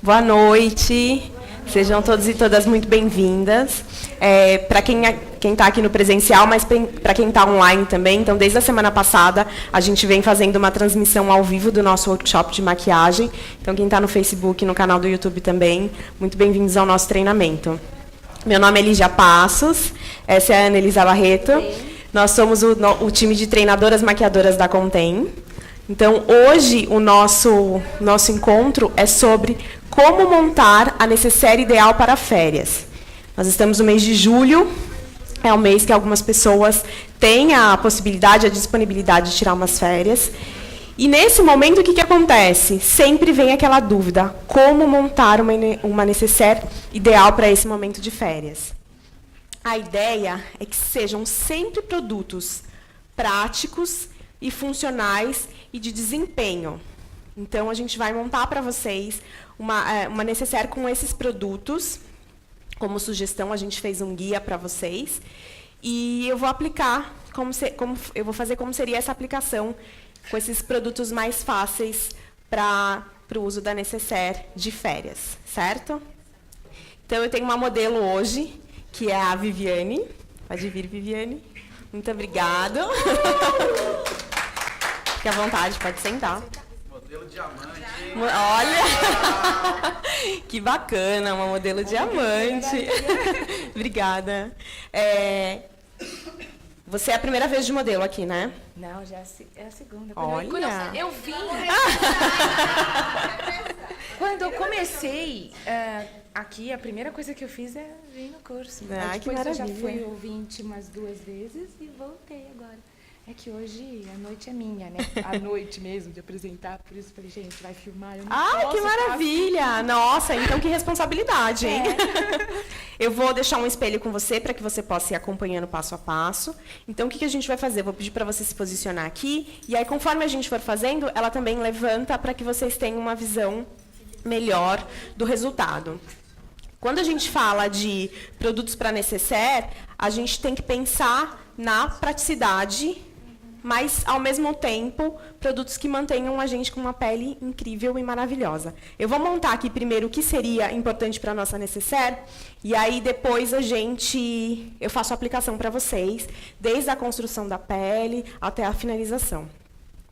Boa noite. Sejam todos e todas muito bem-vindas. Para quem está aqui no presencial, mas para quem está online também, então, desde a semana passada, a gente vem fazendo uma transmissão ao vivo do nosso workshop de maquiagem. Então, quem está no Facebook, no canal do YouTube também, muito bem-vindos ao nosso treinamento. Meu nome é Lígia Passos, essa é a Ana Elisa Barreto. Nós somos o time de treinadoras maquiadoras da Contém. Então, hoje, o nosso encontro é sobre como montar a necessaire ideal para férias. Nós estamos no mês de julho, é um mês que algumas pessoas têm a possibilidade, a disponibilidade de tirar umas férias. E, nesse momento, o que acontece? Sempre vem aquela dúvida, como montar uma necessaire ideal para esse momento de férias? A ideia é que sejam sempre produtos práticos e funcionais e de desempenho. Então, a gente vai montar para vocês uma necessaire com esses produtos. Como sugestão, a gente fez um guia para vocês. E eu vou aplicar, eu vou fazer como seria essa aplicação com esses produtos mais fáceis para o uso da necessaire de férias, certo? Então, eu tenho uma modelo hoje, que é a Viviane. Pode vir, Viviane. Muito obrigada. Fique à vontade, pode sentar. Modelo diamante. Olha! Que bacana, uma modelo diamante. Obrigada. Você é a primeira vez de modelo aqui, né? Não, já é a segunda. Olha! Eu vim. Quando eu comecei aqui, a primeira coisa que eu fiz é vir no curso. Ai, que depois eu já maravilha. fui ouvinte umas 2 vezes e voltei agora. É que hoje a noite é minha, né? A noite mesmo de apresentar, por isso eu falei, gente, vai filmar. Eu não Ai, posso, que maravilha! Nossa, então que responsabilidade, hein? Eu vou deixar um espelho com você para que você possa ir acompanhando passo a passo. Então, o que a gente vai fazer? Eu vou pedir para você se posicionar aqui, e aí, conforme a gente for fazendo, ela também levanta para que vocês tenham uma visão melhor do resultado. Quando a gente fala de produtos para necessaire, a gente tem que pensar na praticidade, mas, ao mesmo tempo, produtos que mantenham a gente com uma pele incrível e maravilhosa. Eu vou montar aqui primeiro o que seria importante para a nossa necessaire, e aí depois eu faço a aplicação para vocês, desde a construção da pele até a finalização.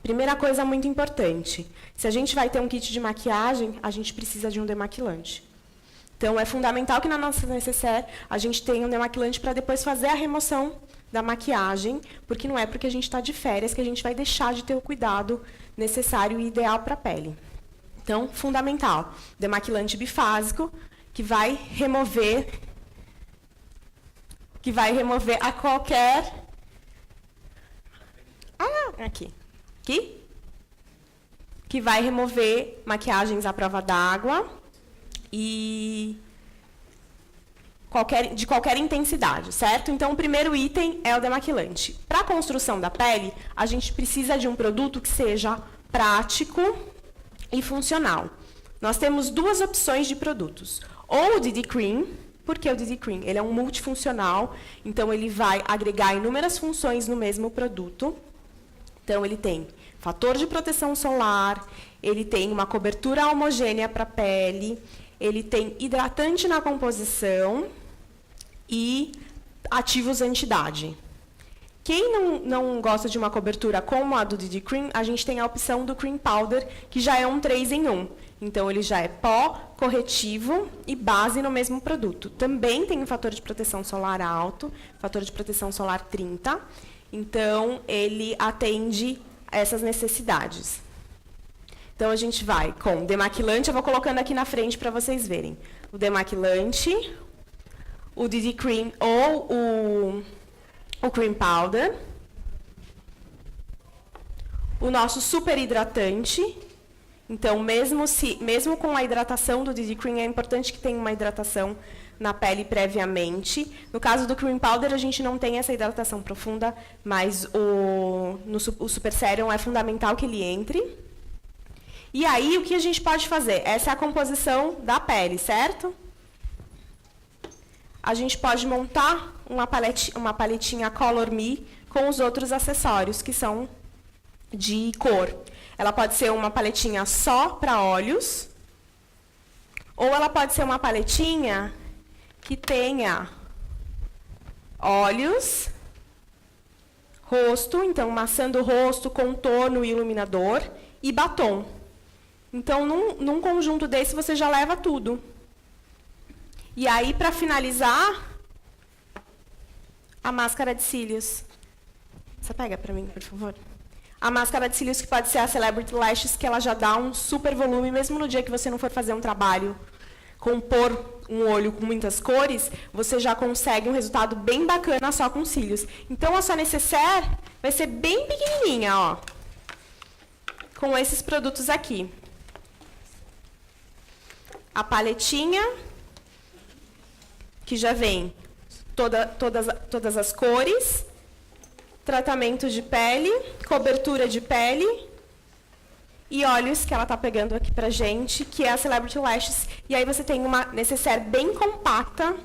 Primeira coisa muito importante, se a gente vai ter um kit de maquiagem, a gente precisa de um demaquilante. Então, é fundamental que na nossa necessaire a gente tenha um demaquilante para depois fazer a remoção da maquiagem, porque não é porque a gente está de férias que a gente vai deixar de ter o cuidado necessário e ideal para a pele. Então, fundamental, demaquilante bifásico, que vai remover a qualquer... aqui. Que vai remover maquiagens à prova d'água e de qualquer intensidade, certo? Então, o primeiro item é o demaquilante. Para a construção da pele, a gente precisa de um produto que seja prático e funcional. Nós temos 2 opções de produtos. Ou o DD Cream, porque o DD Cream ele é um multifuncional, então ele vai agregar inúmeras funções no mesmo produto. Então, ele tem fator de proteção solar, ele tem uma cobertura homogênea para a pele, ele tem hidratante na composição e ativos anti-idade. Quem não gosta de uma cobertura como a do DD Cream, a gente tem a opção do Cream Powder, que já é um 3 em 1. Então, ele já é pó, corretivo e base no mesmo produto. Também tem um fator de proteção solar alto, fator de proteção solar 30. Então, ele atende a essas necessidades. Então, a gente vai com demaquilante, eu vou colocando aqui na frente para vocês verem. O demaquilante, o DD Cream ou o Cream Powder, o nosso super hidratante. Então, mesmo com a hidratação do DD Cream, é importante que tenha uma hidratação na pele previamente. No caso do Cream Powder, a gente não tem essa hidratação profunda, mas o Super Serum é fundamental que ele entre. E aí, o que a gente pode fazer? Essa é a composição da pele, certo? A gente pode montar uma paletinha Color Me com os outros acessórios, que são de cor. Ela pode ser uma paletinha só para olhos, Ou ela pode ser uma paletinha que tenha olhos, rosto, então maçã do rosto, contorno e iluminador, e batom. Então, num conjunto desse, você já leva tudo. E aí, para finalizar, a máscara de cílios. Você pega para mim, por favor? A máscara de cílios, que pode ser a Celebrity Lashes, que ela já dá um super volume, mesmo no dia que você não for fazer um trabalho, compor um olho com muitas cores, você já consegue um resultado bem bacana só com cílios. Então, a sua necessaire vai ser bem pequenininha, ó, com esses produtos aqui. A paletinha, que já vem todas as cores, tratamento de pele, cobertura de pele e olhos, que ela está pegando aqui pra gente, que é a Celebrity Lashes. E aí você tem uma necessaire bem compacta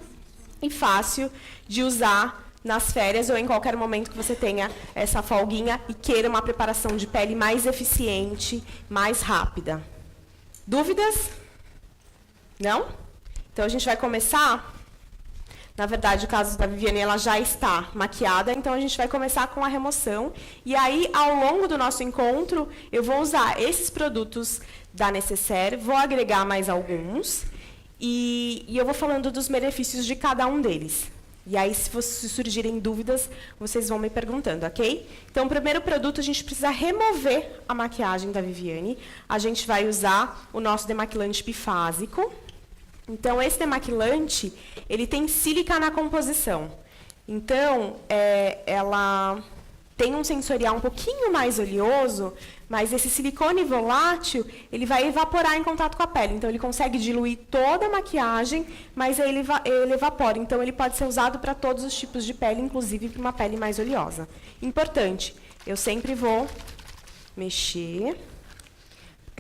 e fácil de usar nas férias ou em qualquer momento que você tenha essa folguinha e queira uma preparação de pele mais eficiente, mais rápida. Dúvidas? Não? Então, a gente vai começar. Na verdade, o caso da Viviane, ela já está maquiada, então a gente vai começar com a remoção. E aí, ao longo do nosso encontro, eu vou usar esses produtos da Necessaire, vou agregar mais alguns, e eu vou falando dos benefícios de cada um deles. E aí, se surgirem dúvidas, vocês vão me perguntando, ok? Então, o primeiro produto, a gente precisa remover a maquiagem da Viviane. A gente vai usar o nosso demaquilante bifásico. Então, esse demaquilante, ele tem sílica na composição. Então, ela tem um sensorial um pouquinho mais oleoso, mas esse silicone volátil, ele vai evaporar em contato com a pele. Então, ele consegue diluir toda a maquiagem, mas ele evapora. Então, ele pode ser usado para todos os tipos de pele, inclusive para uma pele mais oleosa. Importante, eu sempre vou mexer,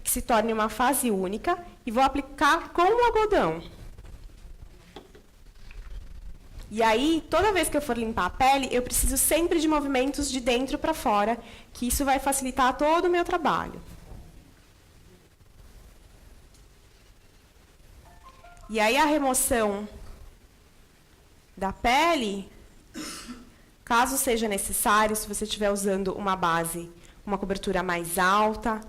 que se torne uma fase única, e vou aplicar com o algodão. E aí, toda vez que eu for limpar a pele, eu preciso sempre de movimentos de dentro para fora, que isso vai facilitar todo o meu trabalho. E aí, a remoção da pele, caso seja necessário, se você estiver usando uma base, uma cobertura mais alta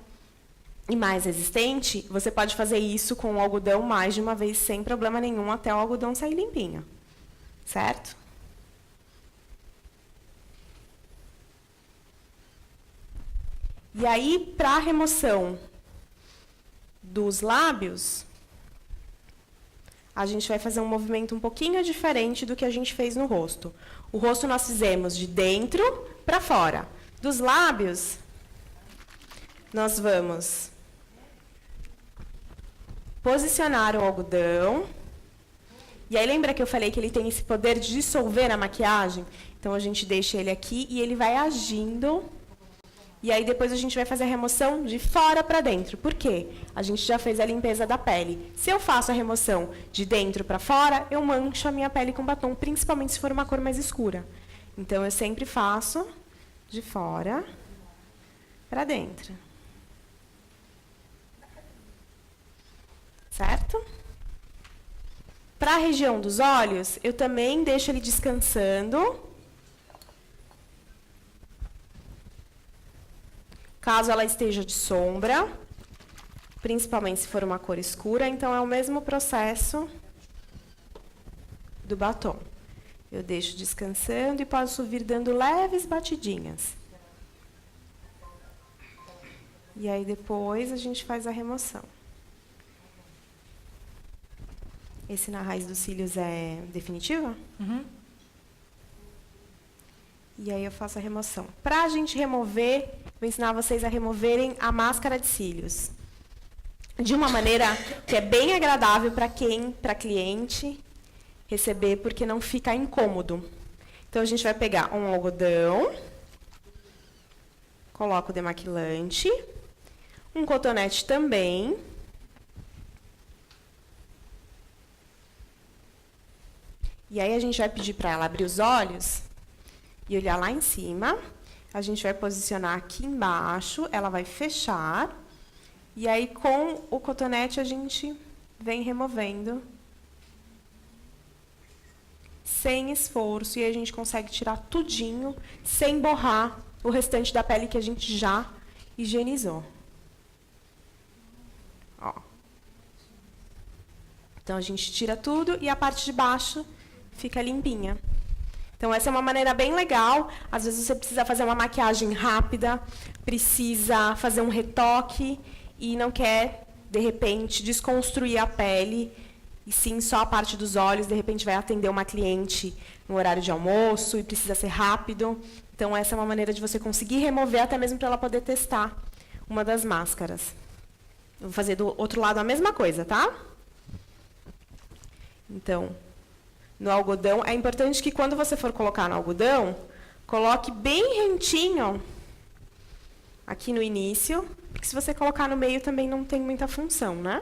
e mais resistente, você pode fazer isso com o algodão mais de uma vez, sem problema nenhum, até o algodão sair limpinho. Certo? E aí, para a remoção dos lábios, a gente vai fazer um movimento um pouquinho diferente do que a gente fez no rosto. O rosto nós fizemos de dentro para fora. Dos lábios, nós vamos posicionar o algodão. E aí, lembra que eu falei que ele tem esse poder de dissolver a maquiagem? Então, a gente deixa ele aqui e ele vai agindo. E aí, depois a gente vai fazer a remoção de fora para dentro. Por quê? A gente já fez a limpeza da pele. Se eu faço a remoção de dentro para fora, eu mancho a minha pele com batom, principalmente se for uma cor mais escura. Então, eu sempre faço de fora para dentro. Certo? Para a região dos olhos, eu também deixo ele descansando. Caso ela esteja de sombra, principalmente se for uma cor escura, então é o mesmo processo do batom. Eu deixo descansando e posso vir dando leves batidinhas. E aí depois a gente faz a remoção. Esse na raiz dos cílios é definitivo? Uhum. E aí eu faço a remoção. Para a gente remover, vou ensinar vocês a removerem a máscara de cílios. De uma maneira que é bem agradável para cliente receber, porque não fica incômodo. Então, a gente vai pegar um algodão, coloco o demaquilante, um cotonete também. E aí, a gente vai pedir para ela abrir os olhos e olhar lá em cima. A gente vai posicionar aqui embaixo, ela vai fechar. E aí, com o cotonete, a gente vem removendo sem esforço, e aí a gente consegue tirar tudinho sem borrar o restante da pele que a gente já higienizou. Ó. Então, a gente tira tudo e a parte de baixo fica limpinha. Então, essa é uma maneira bem legal. Às vezes, você precisa fazer uma maquiagem rápida, precisa fazer um retoque e não quer, de repente, desconstruir a pele, e sim só a parte dos olhos. De repente, vai atender uma cliente no horário de almoço e precisa ser rápido. Então, essa é uma maneira de você conseguir remover, até mesmo para ela poder testar uma das máscaras. Eu vou fazer do outro lado a mesma coisa, tá? Então, no algodão, é importante que quando você for colocar no algodão, coloque bem rentinho aqui no início, porque se você colocar no meio também não tem muita função, né?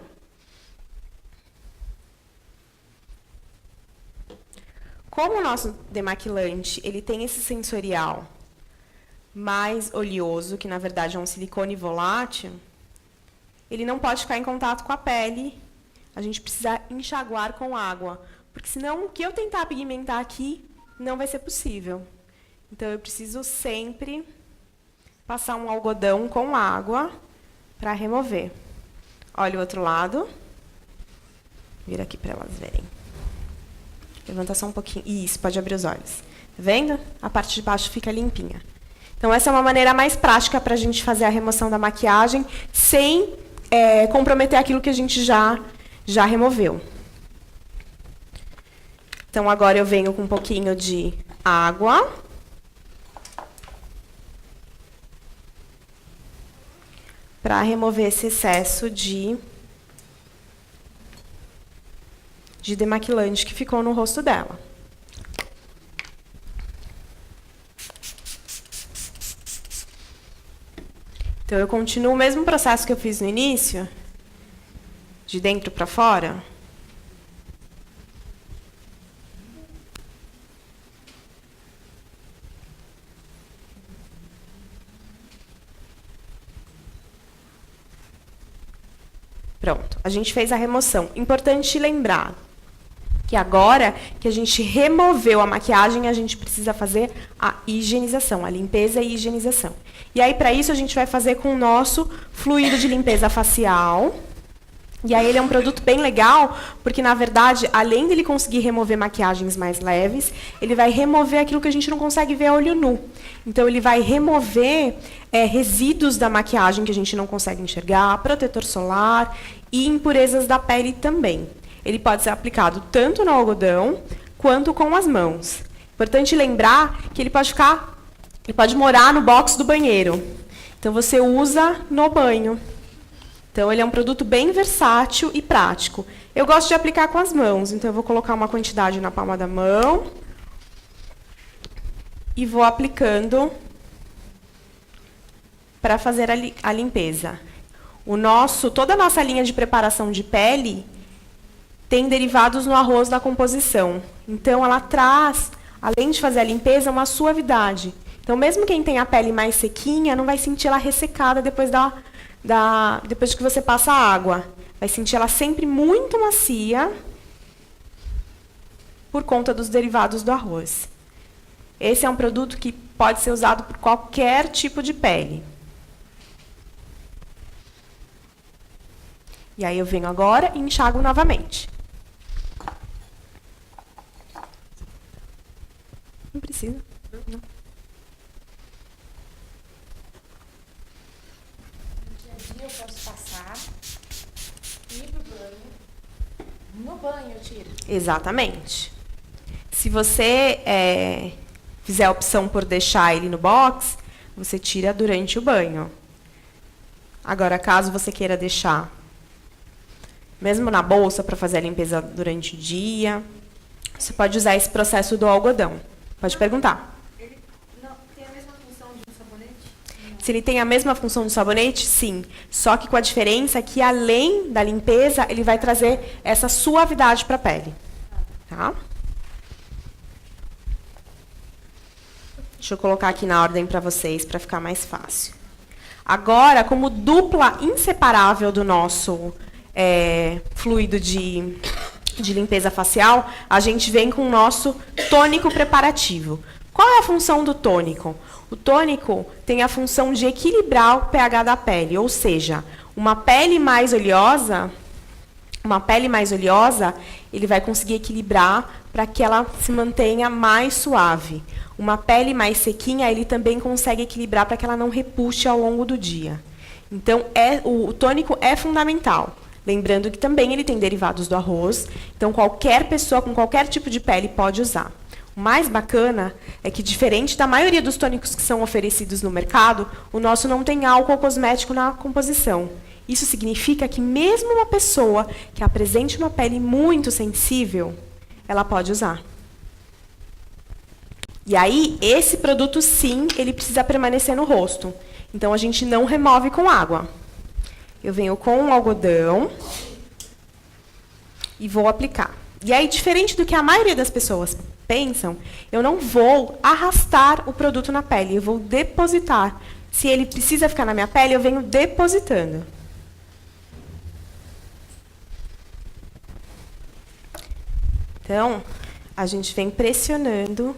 Como o nosso demaquilante, ele tem esse sensorial mais oleoso, que na verdade é um silicone volátil, ele não pode ficar em contato com a pele. A gente precisa enxaguar com água, porque senão o que eu tentar pigmentar aqui não vai ser possível. Então, eu preciso sempre passar um algodão com água para remover. Olha o outro lado. Vira aqui para elas verem. Levanta só um pouquinho. Isso, pode abrir os olhos. Tá vendo? A parte de baixo fica limpinha. Então, essa é uma maneira mais prática para a gente fazer a remoção da maquiagem sem comprometer aquilo que a gente já removeu. Então, agora eu venho com um pouquinho de água. Para remover esse excesso de demaquilante que ficou no rosto dela. Então, eu continuo o mesmo processo que eu fiz no início, de dentro para fora. Pronto, a gente fez a remoção. Importante lembrar que agora que a gente removeu a maquiagem, a gente precisa fazer a higienização, a limpeza e higienização. E aí, para isso, a gente vai fazer com o nosso fluido de limpeza facial. E aí ele é um produto bem legal, porque, na verdade, além dele conseguir remover maquiagens mais leves, ele vai remover aquilo que a gente não consegue ver a olho nu. Então, ele vai remover resíduos da maquiagem que a gente não consegue enxergar, protetor solar e impurezas da pele também. Ele pode ser aplicado tanto no algodão quanto com as mãos. Importante lembrar que ele pode morar no box do banheiro. Então, você usa no banho. Então, ele é um produto bem versátil e prático. Eu gosto de aplicar com as mãos, então eu vou colocar uma quantidade na palma da mão e vou aplicando para fazer a limpeza. Toda a nossa linha de preparação de pele tem derivados no arroz da composição. Então, ela traz, além de fazer a limpeza, uma suavidade. Então, mesmo quem tem a pele mais sequinha, não vai sentir ela ressecada depois depois que você passa a água. Vai sentir ela sempre muito macia por conta dos derivados do arroz. Esse é um produto que pode ser usado por qualquer tipo de pele. E aí eu venho agora e enxago novamente. Não precisa. Não. Eu posso passar, ir pro banho. No banho eu tiro. Exatamente. Se você fizer a opção por deixar ele no box, você tira durante o banho. Agora, caso você queira deixar mesmo na bolsa para fazer a limpeza durante o dia, você pode usar esse processo do algodão. Pode perguntar. Ele não tem a mesma função de um sabonete? Se ele tem a mesma função do sabonete, sim. Só que com a diferença que, além da limpeza, ele vai trazer essa suavidade para a pele. Tá? Deixa eu colocar aqui na ordem para vocês, para ficar mais fácil. Agora, como dupla inseparável do nosso fluido de limpeza facial, a gente vem com o nosso tônico preparativo. Qual é a função do tônico? O tônico tem a função de equilibrar o pH da pele, ou seja, uma pele mais oleosa, ele vai conseguir equilibrar para que ela se mantenha mais suave. Uma pele mais sequinha, ele também consegue equilibrar para que ela não repuxe ao longo do dia. Então, o tônico é fundamental. Lembrando que também ele tem derivados do arroz, então qualquer pessoa com qualquer tipo de pele pode usar. O mais bacana é que, diferente da maioria dos tônicos que são oferecidos no mercado, o nosso não tem álcool cosmético na composição. Isso significa que mesmo uma pessoa que apresente uma pele muito sensível, ela pode usar. E aí, esse produto, sim, ele precisa permanecer no rosto. Então, a gente não remove com água. Eu venho com um algodão e vou aplicar. E aí, diferente do que a maioria das pessoas pensam, eu não vou arrastar o produto na pele, eu vou depositar. Se ele precisa ficar na minha pele, eu venho depositando. Então, a gente vem pressionando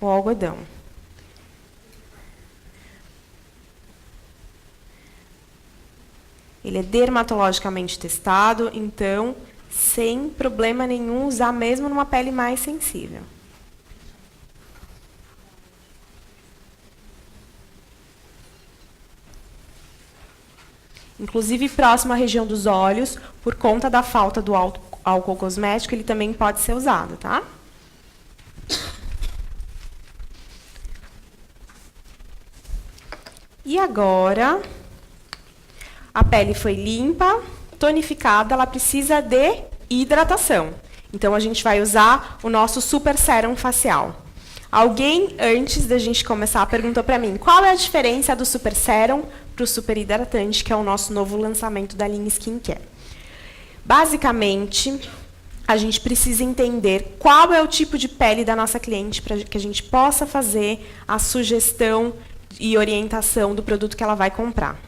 o algodão. Ele é dermatologicamente testado, então, sem problema nenhum, usar mesmo numa pele mais sensível. Inclusive, próximo à região dos olhos, por conta da falta do álcool cosmético, ele também pode ser usado, tá? E agora, a pele foi limpa, tonificada, ela precisa de hidratação. Então, a gente vai usar o nosso Super Sérum Facial. Alguém, antes da gente começar, perguntou para mim, qual é a diferença do Super Sérum para o Super Hidratante, que é o nosso novo lançamento da linha Skincare? Basicamente, a gente precisa entender qual é o tipo de pele da nossa cliente para que a gente possa fazer a sugestão e orientação do produto que ela vai comprar.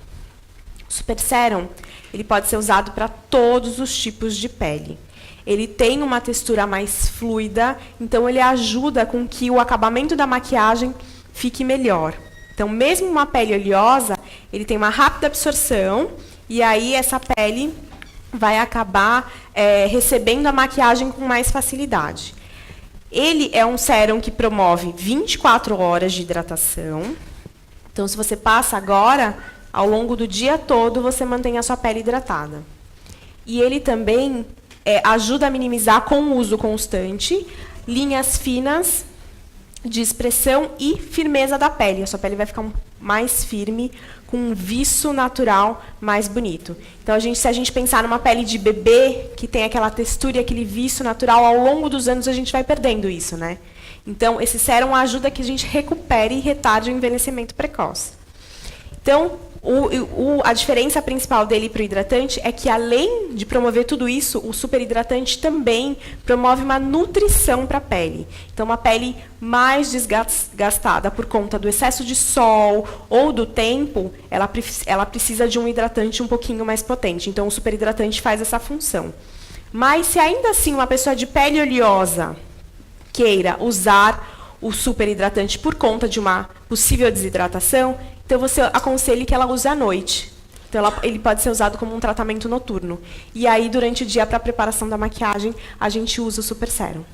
O Super Sérum, ele pode ser usado para todos os tipos de pele. Ele tem uma textura mais fluida, então ele ajuda com que o acabamento da maquiagem fique melhor. Então, mesmo uma pele oleosa, ele tem uma rápida absorção, e aí essa pele vai acabar recebendo a maquiagem com mais facilidade. Ele é um sérum que promove 24 horas de hidratação. Então, se você passa agora, ao longo do dia todo, você mantém a sua pele hidratada. E ele também ajuda a minimizar, com o uso constante, linhas finas de expressão e firmeza da pele. A sua pele vai ficar mais firme, com um viço natural mais bonito. Então, se a gente pensar numa pele de bebê, que tem aquela textura e aquele viço natural, ao longo dos anos a gente vai perdendo isso, né? Então, esse sérum ajuda a que a gente recupere e retarde o envelhecimento precoce. Então, a diferença principal dele para o hidratante é que, além de promover tudo isso, o super hidratante também promove uma nutrição para a pele. Então, uma pele mais desgastada por conta do excesso de sol ou do tempo, ela precisa de um hidratante um pouquinho mais potente. Então, o super hidratante faz essa função. Mas, se ainda assim uma pessoa de pele oleosa queira usar o super hidratante por conta de uma possível desidratação, então você aconselha que ela use à noite. Então, ele pode ser usado como um tratamento noturno. E aí, durante o dia, para a preparação da maquiagem, a gente usa o Super Sérum.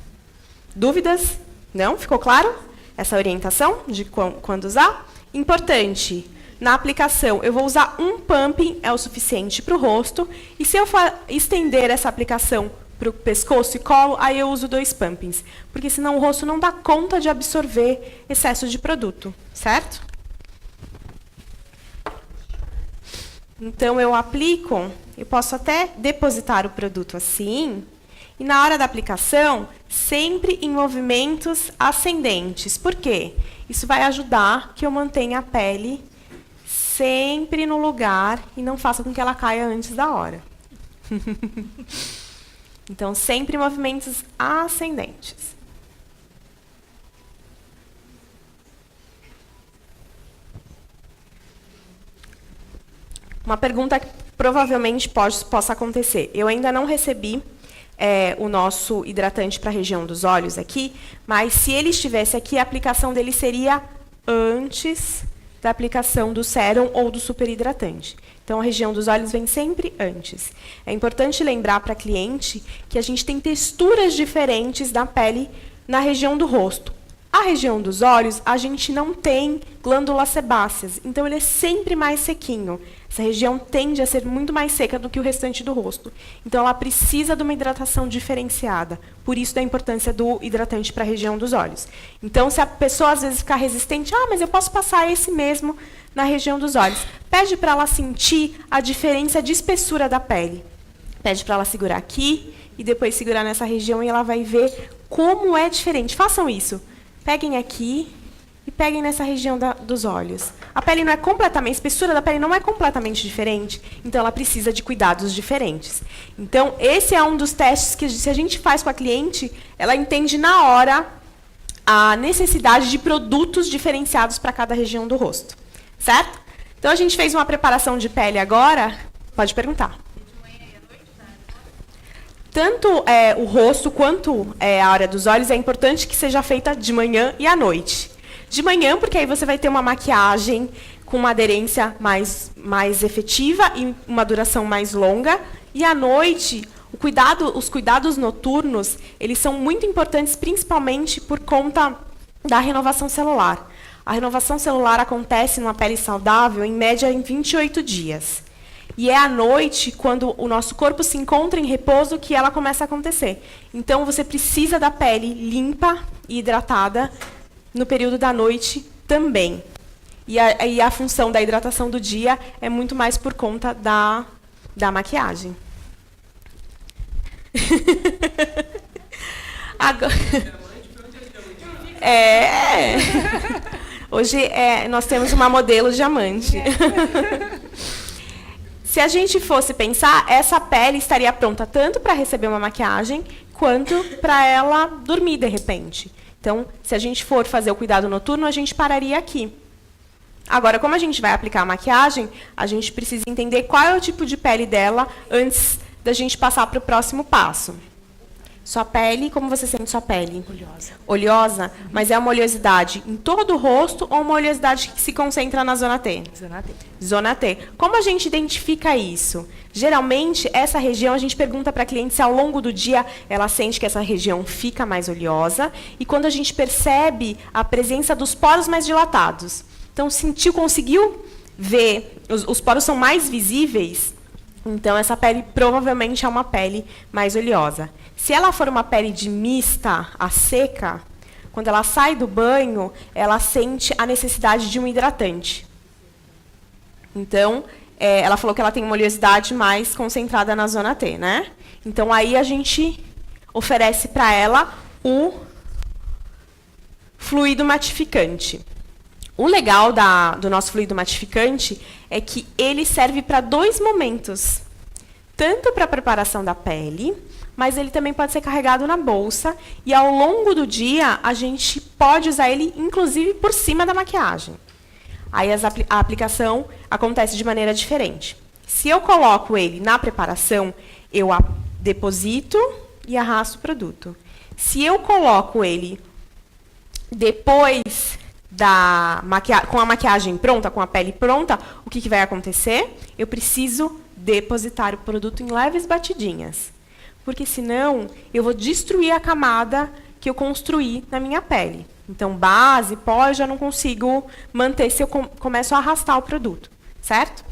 Dúvidas? Não? Ficou claro? Essa orientação de quando usar? Importante. Na aplicação, eu vou usar um pumping, é o suficiente para o rosto. E se eu estender essa aplicação para o pescoço e colo, aí eu uso 2 pumpings. Porque senão o rosto não dá conta de absorver excesso de produto. Certo? Então, eu aplico, eu posso até depositar o produto assim, e na hora da aplicação, sempre em movimentos ascendentes. Por quê? Isso vai ajudar que eu mantenha a pele sempre no lugar e não faça com que ela caia antes da hora. Então, sempre em movimentos ascendentes. Uma pergunta provavelmente possa acontecer. Eu ainda não recebi o nosso hidratante para a região dos olhos aqui, mas se ele estivesse aqui, a aplicação dele seria antes da aplicação do sérum ou do superhidratante. Então, a região dos olhos vem sempre antes. É importante lembrar para a cliente que a gente tem texturas diferentes da pele na região do rosto. A região dos olhos, a gente não tem glândulas sebáceas, então ele é sempre mais sequinho. Essa região tende a ser muito mais seca do que o restante do rosto. Então, ela precisa de uma hidratação diferenciada. Por isso, da importância do hidratante para a região dos olhos. Então, se a pessoa, às vezes, ficar resistente, mas eu posso passar esse mesmo na região dos olhos. Pede para ela sentir a diferença de espessura da pele. Pede para ela segurar aqui e depois segurar nessa região e ela vai ver como é diferente. Façam isso. Peguem aqui e peguem nessa região dos olhos. A pele não é completamente, a espessura da pele não é completamente diferente, então ela precisa de cuidados diferentes. Então, esse é um dos testes que, se a gente faz com a cliente, ela entende na hora a necessidade de produtos diferenciados para cada região do rosto. Certo? Então, a gente fez uma preparação de pele agora. Pode perguntar. Tanto o rosto quanto a área dos olhos é importante que seja feita de manhã e à noite. De manhã, porque aí você vai ter uma maquiagem com uma aderência mais efetiva e uma duração mais longa. E à noite, os cuidados noturnos, eles são muito importantes, principalmente por conta da renovação celular. A renovação celular acontece numa pele saudável, em média, em 28 dias. E é à noite, quando o nosso corpo se encontra em repouso, que ela começa a acontecer. Então, você precisa da pele limpa e hidratada no período da noite também. E a função da hidratação do dia é muito mais por conta da maquiagem. Agora... Hoje nós temos uma modelo diamante. Se a gente fosse pensar, essa pele estaria pronta tanto para receber uma maquiagem, quanto para ela dormir de repente. Então, se a gente for fazer o cuidado noturno, a gente pararia aqui. Agora, como a gente vai aplicar a maquiagem, a gente precisa entender qual é o tipo de pele dela antes da gente passar para o próximo passo. Sua pele, como você sente sua pele? Oleosa. Oleosa, mas é uma oleosidade em todo o rosto ou uma oleosidade que se concentra na zona T? Zona T. Zona T. Como a gente identifica isso? Geralmente, essa região, a gente pergunta para a cliente se ao longo do dia ela sente que essa região fica mais oleosa e quando a gente percebe a presença dos poros mais dilatados. Então, conseguiu ver, os poros são mais visíveis, então essa pele provavelmente é uma pele mais oleosa. Se ela for uma pele de mista a seca, quando ela sai do banho, ela sente a necessidade de um hidratante. Então, ela falou que ela tem uma oleosidade mais concentrada na zona T, né? Então, aí a gente oferece para ela o fluido matificante. O legal do nosso fluido matificante é que ele serve para 2 momentos. Tanto para a preparação da pele, mas ele também pode ser carregado na bolsa. E, ao longo do dia, a gente pode usar ele, inclusive, por cima da maquiagem. Aí, a aplicação acontece de maneira diferente. Se eu coloco ele na preparação, eu deposito e arrasto o produto. Se eu coloco ele depois com a maquiagem pronta, com a pele pronta, o que vai acontecer? Eu preciso depositar o produto em leves batidinhas. Porque, senão, eu vou destruir a camada que eu construí na minha pele. Então, base, pó, eu já não consigo manter se eu começo a arrastar o produto. Certo?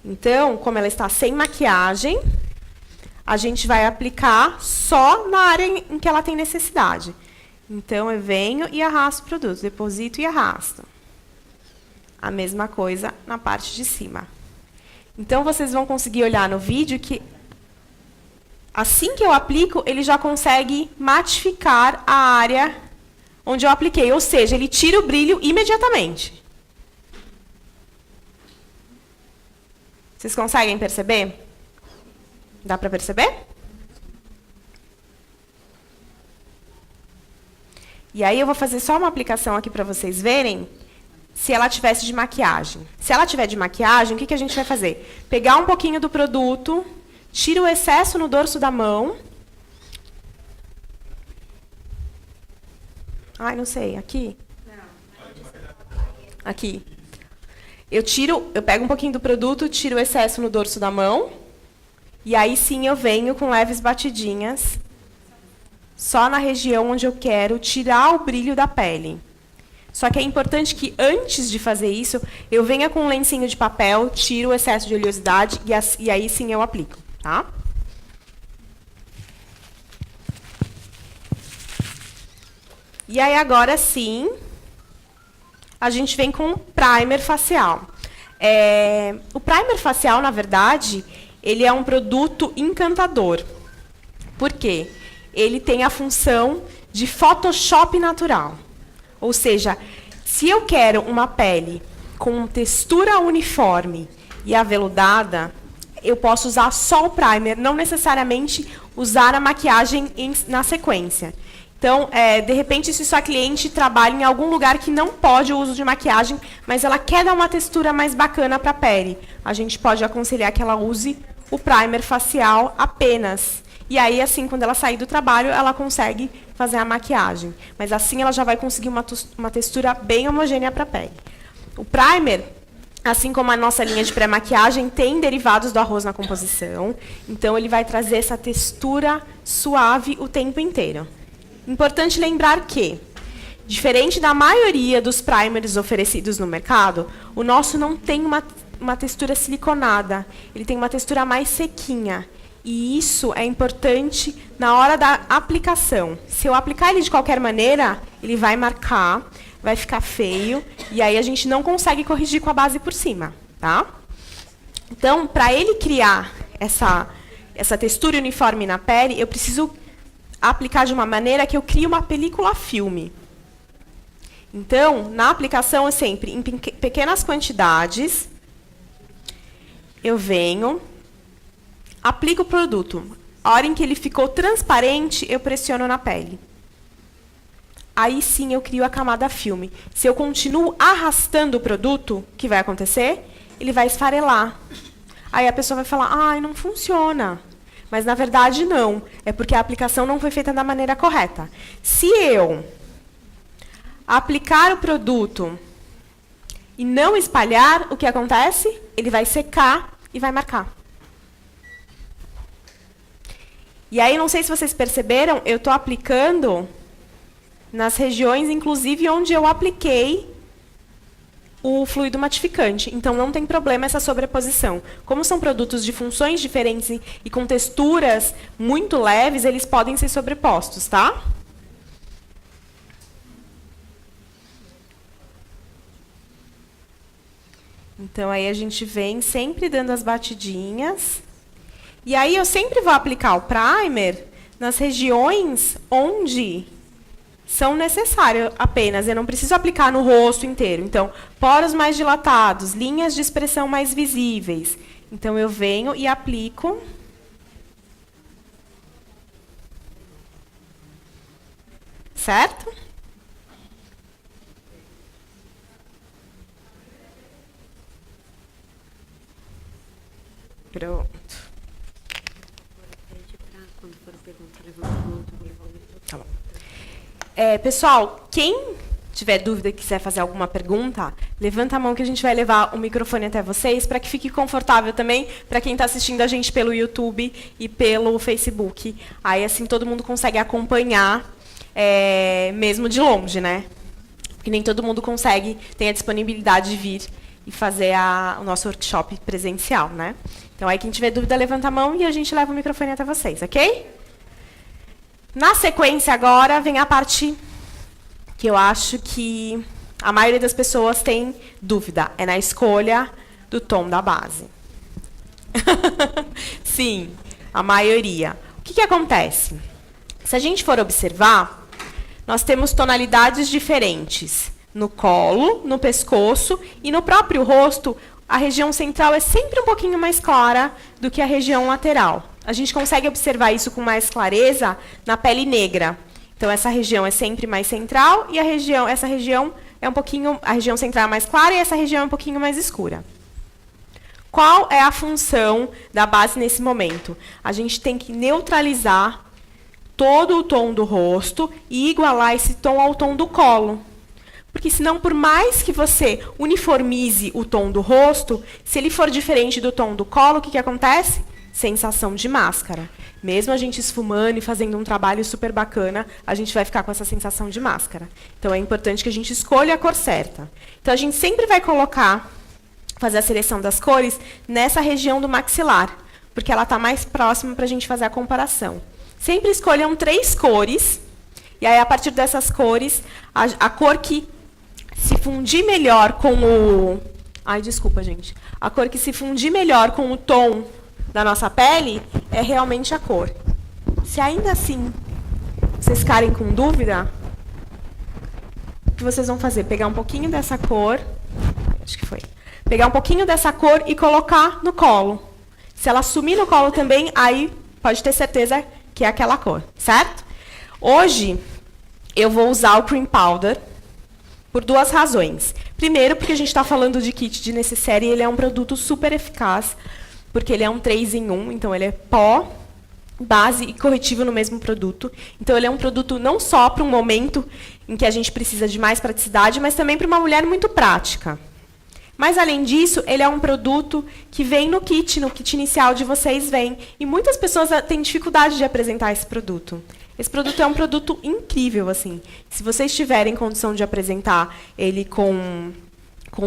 Então, como ela está sem maquiagem, a gente vai aplicar só na área em que ela tem necessidade. Então, eu venho e arrasto o produto, deposito e arrasto. A mesma coisa na parte de cima. Então, vocês vão conseguir olhar no vídeo que, assim que eu aplico, ele já consegue matificar a área onde eu apliquei. Ou seja, ele tira o brilho imediatamente. Vocês conseguem perceber? Dá para perceber? E aí eu vou fazer só uma aplicação aqui para vocês verem se ela tivesse de maquiagem. Se ela tiver de maquiagem, o que a gente vai fazer? Pegar um pouquinho do produto, tira o excesso no dorso da mão. Ai, não sei, aqui? Aqui. Eu pego um pouquinho do produto, tiro o excesso no dorso da mão, e aí sim eu venho com leves batidinhas, só na região onde eu quero tirar o brilho da pele. Só que é importante que, antes de fazer isso, eu venha com um lencinho de papel, tiro o excesso de oleosidade, e aí sim eu aplico, tá? E aí, agora sim, a gente vem com o primer facial. O primer facial, na verdade, ele é um produto encantador. Por quê? Ele tem a função de Photoshop natural. Ou seja, se eu quero uma pele com textura uniforme e aveludada, eu posso usar só o primer, não necessariamente usar a maquiagem na sequência. Então, de repente, se sua cliente trabalha em algum lugar que não pode o uso de maquiagem, mas ela quer dar uma textura mais bacana para a pele, a gente pode aconselhar que ela use o primer facial apenas. E aí, assim, quando ela sair do trabalho, ela consegue fazer a maquiagem. Mas assim ela já vai conseguir uma textura bem homogênea para a pele. O primer, assim como a nossa linha de pré-maquiagem, tem derivados do arroz na composição. Então, ele vai trazer essa textura suave o tempo inteiro. Importante lembrar que, diferente da maioria dos primers oferecidos no mercado, o nosso não tem uma textura siliconada. Ele tem uma textura mais sequinha. E isso é importante na hora da aplicação. Se eu aplicar ele de qualquer maneira, ele vai marcar, vai ficar feio, e aí a gente não consegue corrigir com a base por cima, tá? Então, para ele criar essa textura uniforme na pele, eu preciso aplicar de uma maneira que eu crie uma película filme. Então, na aplicação, eu sempre, em pequenas quantidades, eu venho, aplico o produto. A hora em que ele ficou transparente, eu pressiono na pele. Aí sim eu crio a camada filme. Se eu continuo arrastando o produto, o que vai acontecer? Ele vai esfarelar. Aí a pessoa vai falar, ai, não funciona. Mas, na verdade, não. É porque a aplicação não foi feita da maneira correta. Se eu aplicar o produto e não espalhar, o que acontece? Ele vai secar e vai marcar. E aí, não sei se vocês perceberam, eu estou aplicando nas regiões, inclusive, onde eu apliquei o fluido matificante. Então, não tem problema essa sobreposição. Como são produtos de funções diferentes e com texturas muito leves, eles podem ser sobrepostos, tá? Então, aí a gente vem sempre dando as batidinhas. E aí eu sempre vou aplicar o primer nas regiões onde são necessários apenas. Eu não preciso aplicar no rosto inteiro. Então, poros mais dilatados, linhas de expressão mais visíveis. Então, eu venho e aplico. Certo? Pronto. Tá bom. Pessoal, quem tiver dúvida e quiser fazer alguma pergunta, levanta a mão que a gente vai levar o microfone até vocês, para que fique confortável também para quem está assistindo a gente pelo YouTube e pelo Facebook. Aí, assim, todo mundo consegue acompanhar, mesmo de longe, né? Porque nem todo mundo tem a disponibilidade de vir e fazer o nosso workshop presencial, né? Então, aí, quem tiver dúvida, levanta a mão e a gente leva o microfone até vocês, ok? Na sequência, agora, vem a parte que eu acho que a maioria das pessoas tem dúvida. É na escolha do tom da base. Sim, a maioria. O que acontece? Se a gente for observar, nós temos tonalidades diferentes no colo, no pescoço e no próprio rosto. A região central é sempre um pouquinho mais clara do que a região lateral. A gente consegue observar isso com mais clareza na pele negra. Então, essa região é sempre mais central e essa região é um pouquinho, a região central é mais clara e essa região é um pouquinho mais escura. Qual é a função da base nesse momento? A gente tem que neutralizar todo o tom do rosto e igualar esse tom ao tom do colo. Porque senão, por mais que você uniformize o tom do rosto, se ele for diferente do tom do colo, o que acontece? Sensação de máscara. Mesmo a gente esfumando e fazendo um trabalho super bacana, a gente vai ficar com essa sensação de máscara. Então, é importante que a gente escolha a cor certa. Então, a gente sempre vai fazer a seleção das cores nessa região do maxilar, porque ela está mais próxima para a gente fazer a comparação. Sempre escolham 3 cores, e aí, a partir dessas cores, a cor que se fundir melhor com o... Ai, desculpa, gente. A cor que se fundir melhor com o tom da nossa pele é realmente a cor. Se ainda assim vocês ficarem com dúvida, o que vocês vão fazer? Pegar um pouquinho dessa cor, acho que foi. Pegar um pouquinho dessa cor e colocar no colo. Se ela sumir no colo também, aí pode ter certeza que é aquela cor, certo? Hoje, eu vou usar o Cream Powder por 2 razões. Primeiro, porque a gente está falando de kit de necessaire e ele é um produto super eficaz, porque ele é um 3 em 1, então ele é pó, base e corretivo no mesmo produto. Então, ele é um produto não só para um momento em que a gente precisa de mais praticidade, mas também para uma mulher muito prática. Mas, além disso, ele é um produto que vem no kit inicial de vocês vem. E muitas pessoas têm dificuldade de apresentar esse produto. Esse produto é um produto incrível, assim. Se vocês tiverem condição de apresentar ele com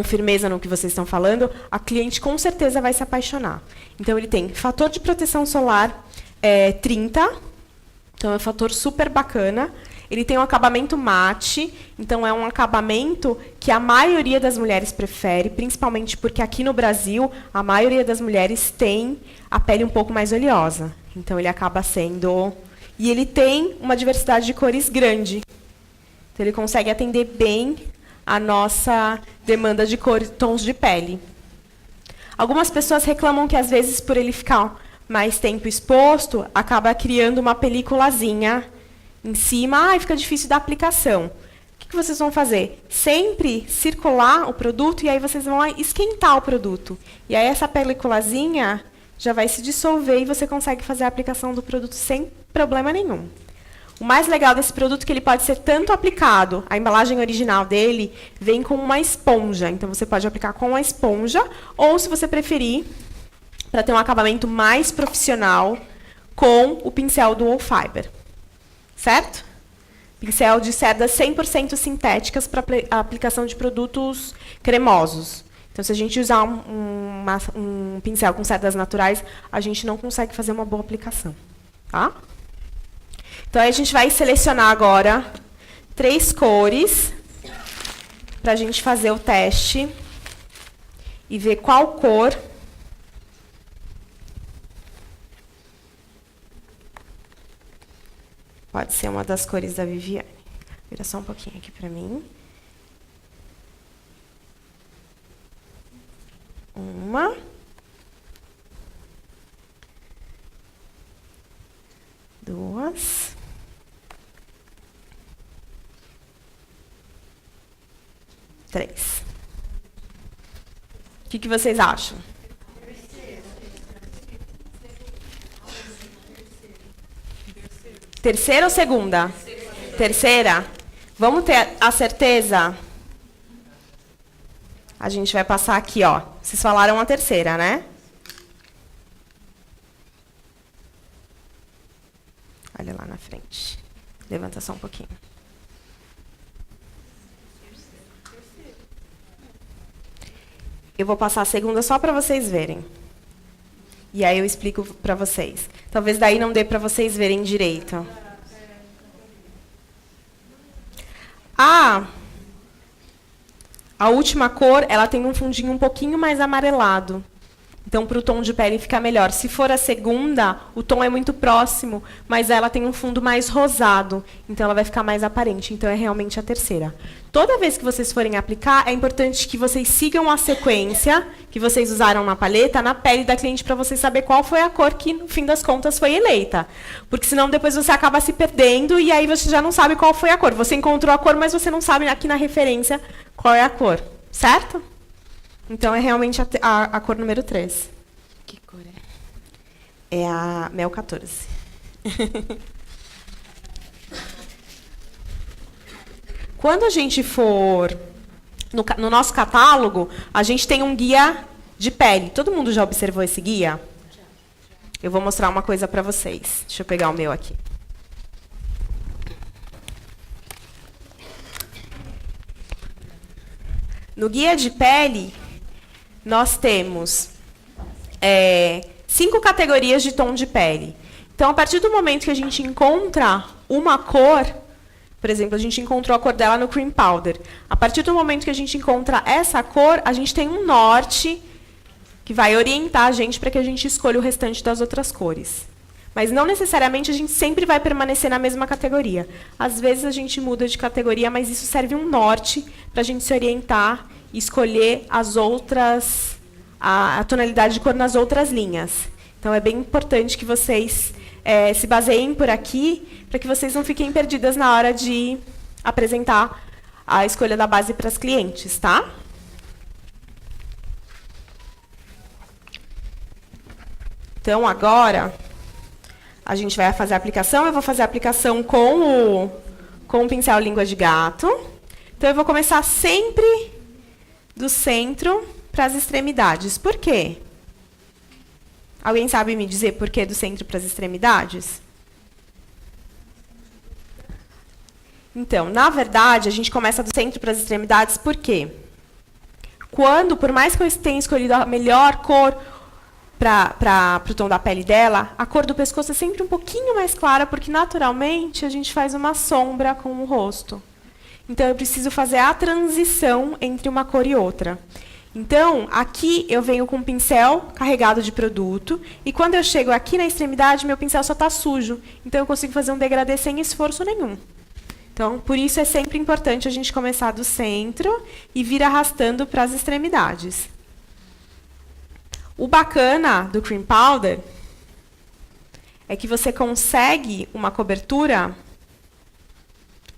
firmeza no que vocês estão falando, a cliente com certeza vai se apaixonar. Então, ele tem fator de proteção solar 30, então é um fator super bacana. Ele tem um acabamento mate, então é um acabamento que a maioria das mulheres prefere, principalmente porque aqui no Brasil, a maioria das mulheres tem a pele um pouco mais oleosa. Então, ele acaba sendo... E ele tem uma diversidade de cores grande. Então, ele consegue atender bem a nossa demanda de tons de pele. Algumas pessoas reclamam que, às vezes, por ele ficar mais tempo exposto, acaba criando uma peliculazinha em cima, fica difícil da aplicação. O que vocês vão fazer? Sempre circular o produto e aí vocês vão esquentar o produto. E aí essa peliculazinha já vai se dissolver e você consegue fazer a aplicação do produto sem problema nenhum. O mais legal desse produto é que ele pode ser tanto aplicado, a embalagem original dele vem com uma esponja, então você pode aplicar com a esponja, ou se você preferir, para ter um acabamento mais profissional, com o pincel Dual Fiber. Certo? Pincel de cerdas 100% sintéticas para a aplicação de produtos cremosos. Então, se a gente usar um pincel com cerdas naturais, a gente não consegue fazer uma boa aplicação. Tá? Então, aí a gente vai selecionar agora 3 cores para a gente fazer o teste e ver qual cor pode ser uma das cores da Viviane. Vira só um pouquinho aqui para mim. 1. 2. 3. O que vocês acham? Terceira ou segunda? Terceira? Vamos ter a certeza? A gente vai passar aqui, ó. Vocês falaram a terceira, né? Olha lá na frente. Levanta só um pouquinho. Eu vou passar a segunda só para vocês verem. E aí eu explico para vocês. Talvez daí não dê para vocês verem direito. A última cor, ela tem um fundinho um pouquinho mais amarelado. Então, para o tom de pele ficar melhor. Se for a segunda, o tom é muito próximo, mas ela tem um fundo mais rosado, então ela vai ficar mais aparente. Então, é realmente a terceira. Toda vez que vocês forem aplicar, é importante que vocês sigam a sequência que vocês usaram na paleta, na pele da cliente, para vocês saber qual foi a cor que, no fim das contas, foi eleita. Porque senão depois você acaba se perdendo e aí você já não sabe qual foi a cor. Você encontrou a cor, mas você não sabe aqui na referência qual é a cor. Certo? Então, é realmente a cor número 3. Que cor é? É a Mel 14. Quando a gente for no nosso catálogo, a gente tem um guia de pele. Todo mundo já observou esse guia? Eu vou mostrar uma coisa para vocês. Deixa eu pegar o meu aqui. No guia de pele, nós temos 5 categorias de tom de pele. Então, a partir do momento que a gente encontra uma cor, por exemplo, a gente encontrou a cor dela no Cream Powder. A partir do momento que a gente encontra essa cor, a gente tem um norte que vai orientar a gente para que a gente escolha o restante das outras cores. Mas não necessariamente a gente sempre vai permanecer na mesma categoria. Às vezes a gente muda de categoria, mas isso serve um norte para a gente se orientar e escolher as outras, a tonalidade de cor nas outras linhas. Então, é bem importante que vocês se baseiem por aqui, para que vocês não fiquem perdidas na hora de apresentar a escolha da base para as clientes, tá? Então, agora, a gente vai fazer a aplicação. Eu vou fazer a aplicação com o pincel língua de gato. Então, eu vou começar sempre do centro para as extremidades. Por quê? Alguém sabe me dizer por que do centro para as extremidades? Então, na verdade, a gente começa do centro para as extremidades por quê? Quando, por mais que eu tenha escolhido a melhor cor para o tom da pele dela, a cor do pescoço é sempre um pouquinho mais clara, porque, naturalmente, a gente faz uma sombra com o rosto. Então, eu preciso fazer a transição entre uma cor e outra. Então, aqui eu venho com um pincel carregado de produto, e quando eu chego aqui na extremidade, meu pincel só está sujo. Então, eu consigo fazer um degradê sem esforço nenhum. Então, por isso é sempre importante a gente começar do centro e vir arrastando para as extremidades. O bacana do Cream Powder é que você consegue uma cobertura,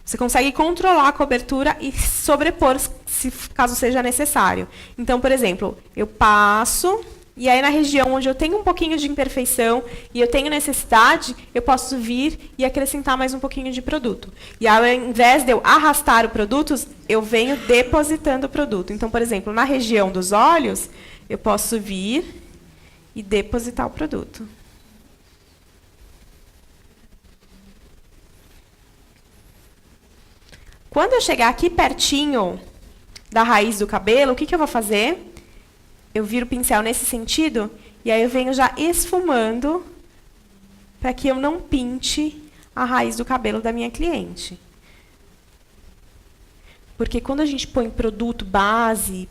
você consegue controlar a cobertura e sobrepor, caso seja necessário. Então, por exemplo, eu passo, e aí na região onde eu tenho um pouquinho de imperfeição e eu tenho necessidade, eu posso vir e acrescentar mais um pouquinho de produto. E ao invés de eu arrastar o produto, eu venho depositando o produto. Então, por exemplo, na região dos olhos, eu posso vir e depositar o produto. Quando eu chegar aqui pertinho da raiz do cabelo, o que eu vou fazer? Eu viro o pincel nesse sentido, e aí eu venho já esfumando para que eu não pinte a raiz do cabelo da minha cliente. Porque quando a gente põe produto base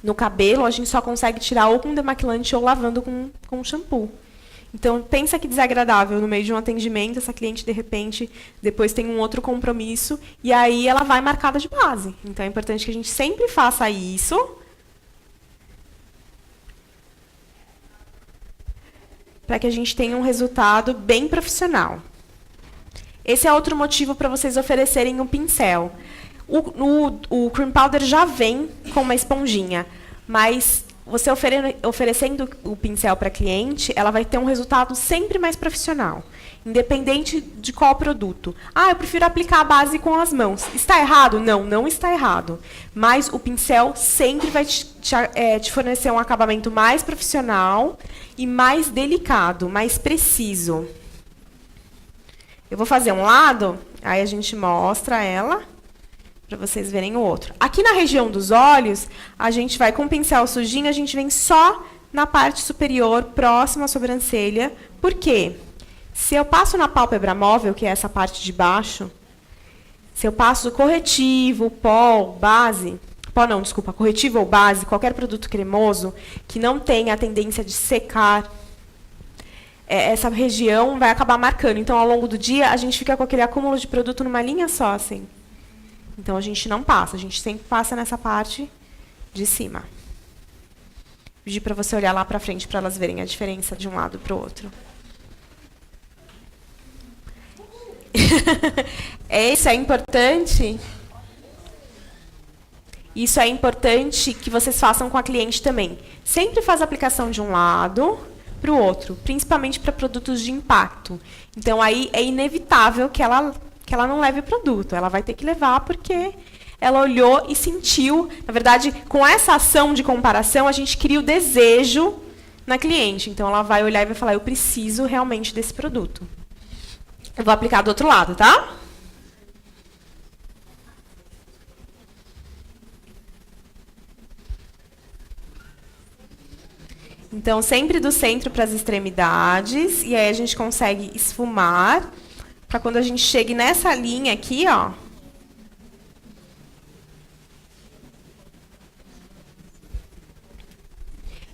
no cabelo, a gente só consegue tirar ou com demaquilante ou lavando com shampoo. Então, pensa que desagradável no meio de um atendimento, essa cliente, de repente, depois tem um outro compromisso, e aí ela vai marcada de base. Então, é importante que a gente sempre faça isso, para que a gente tenha um resultado bem profissional. Esse é outro motivo para vocês oferecerem um pincel. O Cream Powder já vem com uma esponjinha, mas você oferecendo o pincel para a cliente, ela vai ter um resultado sempre mais profissional, independente de qual produto. Ah, eu prefiro aplicar a base com as mãos. Está errado? Não, não está errado. Mas o pincel sempre vai te fornecer um acabamento mais profissional e mais delicado, mais preciso. Eu vou fazer um lado, aí a gente mostra ela, para vocês verem o outro. Aqui na região dos olhos, a gente vai com o pincel sujinho, a gente vem só na parte superior, próxima à sobrancelha. Por quê? Se eu passo na pálpebra móvel, que é essa parte de baixo, se eu passo o corretivo, o pó, base, pó não, desculpa, corretivo ou base, qualquer produto cremoso que não tenha a tendência de secar, essa região vai acabar marcando. Então, ao longo do dia, a gente fica com aquele acúmulo de produto numa linha só, assim. Então, a gente não passa, a gente sempre passa nessa parte de cima. Pedir para você olhar lá para frente para elas verem a diferença de um lado para o outro. Isso é importante. Isso é importante que vocês façam com a cliente também. Sempre faz a aplicação de um lado para o outro, principalmente para produtos de impacto. Então, aí é inevitável que ela não leve o produto. Ela vai ter que levar porque ela olhou e sentiu. Na verdade, com essa ação de comparação, a gente cria o desejo na cliente. Então, ela vai olhar e vai falar, eu preciso realmente desse produto. Eu vou aplicar do outro lado, tá? Então, sempre do centro para as extremidades, e aí a gente consegue esfumar, para quando a gente chegue nessa linha aqui, ó.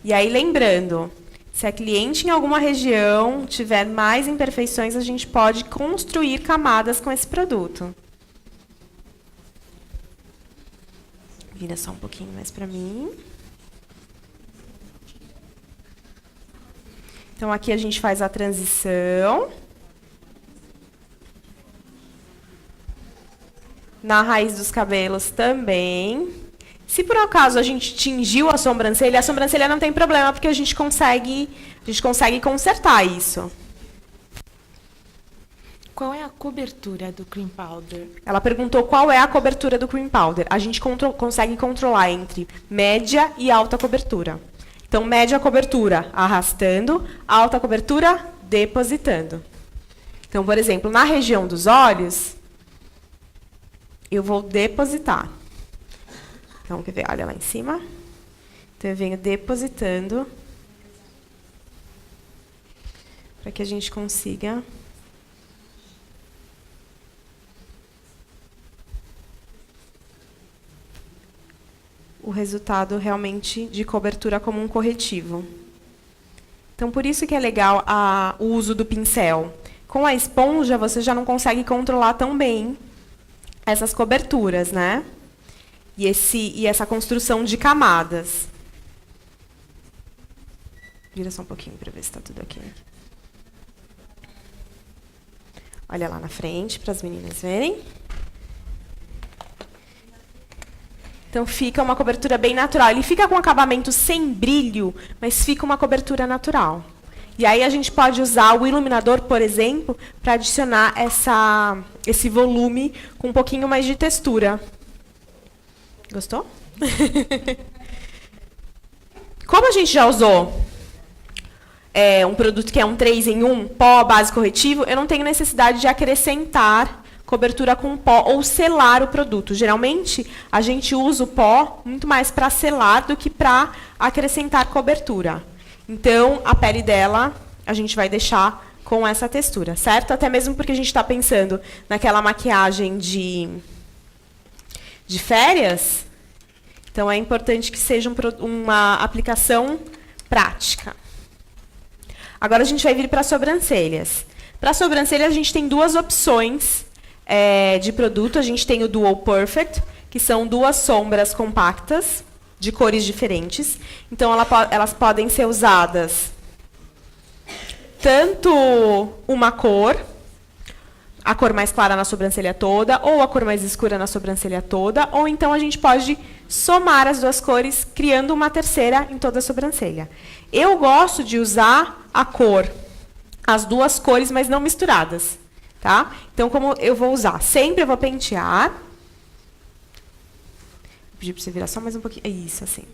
E aí, lembrando, se a cliente em alguma região tiver mais imperfeições, a gente pode construir camadas com esse produto. Vira só um pouquinho mais para mim. Então, aqui a gente faz a transição. Na raiz dos cabelos também. Se por acaso a gente tingiu a sobrancelha não tem problema, porque a gente consegue consertar isso. Qual é a cobertura do cream powder? Ela perguntou qual é a cobertura do cream powder. A gente consegue controlar entre média e alta cobertura. Então, média cobertura, arrastando, alta cobertura, depositando. Então, por exemplo, na região dos olhos, eu vou depositar. Então, quer ver? Olha lá em cima. Então, eu venho depositando para que a gente consiga o resultado realmente de cobertura como um corretivo. Então, por isso que é legal o uso do pincel. Com a esponja, você já não consegue controlar tão bem essas coberturas, né? E essa construção de camadas. Vira só um pouquinho para ver se está tudo ok. Olha lá na frente, para as meninas verem. Então, fica uma cobertura bem natural. Ele fica com acabamento sem brilho, mas fica uma cobertura natural. E aí, a gente pode usar o iluminador, por exemplo, para adicionar esse volume com um pouquinho mais de textura. Gostou? Como a gente já usou um produto que é um 3 em 1, pó, base, corretivo, eu não tenho necessidade de acrescentar cobertura com pó ou selar o produto. Geralmente, a gente usa o pó muito mais para selar do que para acrescentar cobertura. Então, a pele dela, a gente vai deixar com essa textura, certo? Até mesmo porque a gente está pensando naquela maquiagem de férias. Então, é importante que seja uma aplicação prática. Agora, a gente vai vir para as sobrancelhas. Para as sobrancelhas, a gente tem duas opções de produto. A gente tem o Dual Perfect, que são duas sombras compactas, de cores diferentes. Então, elas podem ser usadas tanto uma cor, a cor mais clara na sobrancelha toda, ou a cor mais escura na sobrancelha toda, ou então a gente pode somar as duas cores, criando uma terceira em toda a sobrancelha. Eu gosto de usar a cor, as duas cores, mas não misturadas. Tá? Então, como eu vou usar? Sempre eu vou pentear. Vou pedir para você virar só mais um pouquinho. Isso, assim.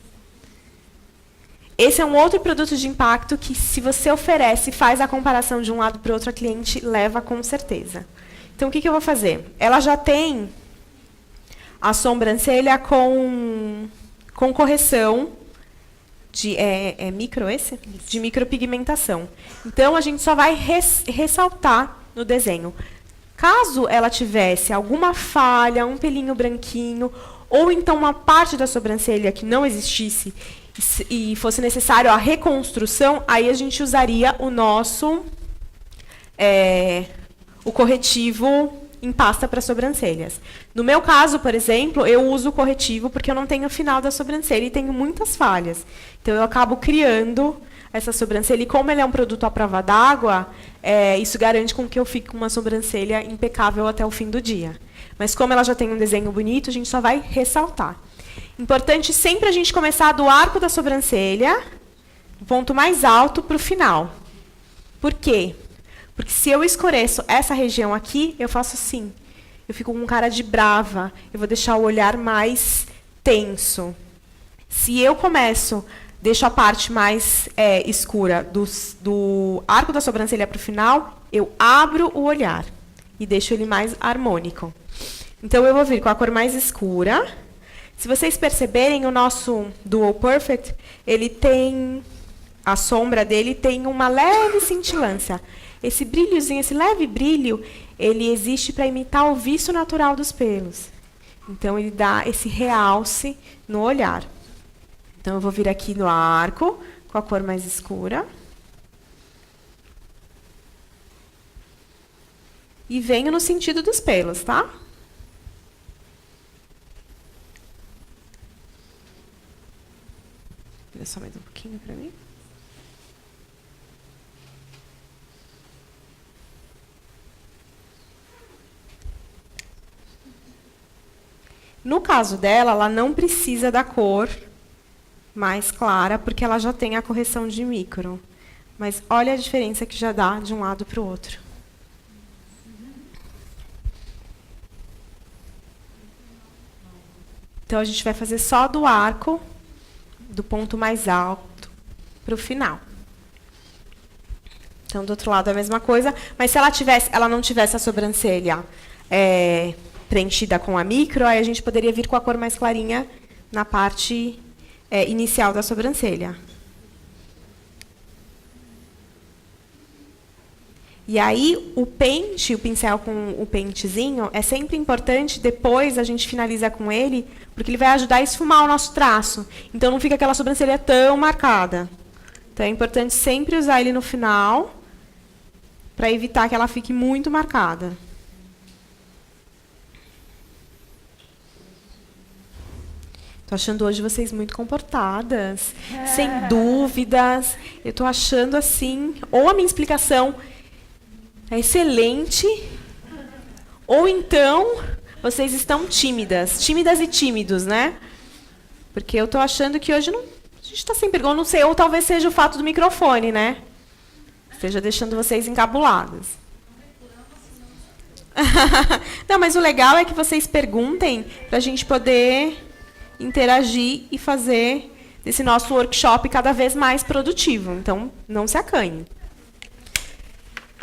Esse é um outro produto de impacto que, se você oferece, faz a comparação de um lado para o outro, a cliente leva com certeza. Então, o que eu vou fazer? Ela já tem a sobrancelha com correção de... É micro esse? De micropigmentação. Então, a gente só vai ressaltar no desenho. Caso ela tivesse alguma falha, um pelinho branquinho, ou então uma parte da sobrancelha que não existisse e fosse necessário a reconstrução, aí a gente usaria o nosso o corretivo em pasta para sobrancelhas. No meu caso, por exemplo, eu uso o corretivo porque eu não tenho final da sobrancelha e tenho muitas falhas. Então, eu acabo criando essa sobrancelha. E como ele é um produto à prova d'água, isso garante com que eu fique com uma sobrancelha impecável até o fim do dia. Mas como ela já tem um desenho bonito, a gente só vai ressaltar. Importante sempre a gente começar do arco da sobrancelha, do ponto mais alto, para o final. Por quê? Porque se eu escureço essa região aqui, eu faço assim. Eu fico com cara de brava. Eu vou deixar o olhar mais tenso. Se eu deixo a parte mais escura do arco da sobrancelha para o final, eu abro o olhar e deixo ele mais harmônico. Então, eu vou vir com a cor mais escura. Se vocês perceberem, o nosso Duo Perfect, ele tem... A sombra dele tem uma leve cintilância. Esse brilhozinho, esse leve brilho, ele existe para imitar o viço natural dos pelos. Então, ele dá esse realce no olhar. Então, eu vou vir aqui no arco, com a cor mais escura. E venho no sentido dos pelos, tá? Olha só mais um pouquinho para mim. No caso dela, ela não precisa da cor mais clara, porque ela já tem a correção de micro. Mas olha a diferença que já dá de um lado para o outro. Então, a gente vai fazer só do arco, do ponto mais alto, para o final. Então, do outro lado é a mesma coisa, mas se ela não tivesse a sobrancelha preenchida com a micro, aí a gente poderia vir com a cor mais clarinha na parte inicial da sobrancelha. E aí, o pincel com o pentezinho, é sempre importante, depois a gente finaliza com ele, porque ele vai ajudar a esfumar o nosso traço. Então, não fica aquela sobrancelha tão marcada. Então, é importante sempre usar ele no final, para evitar que ela fique muito marcada. Estou achando hoje vocês muito comportadas, sem dúvidas. Eu estou achando assim, ou a minha explicação é excelente, ou então vocês estão tímidas e tímidos, né? Porque eu estou achando que hoje a gente está sem pergunta, não sei, ou talvez seja o fato do microfone, né? Esteja deixando vocês encabuladas. Não, mas o legal é que vocês perguntem para a gente poder interagir e fazer desse nosso workshop cada vez mais produtivo. Então, não se acanhe.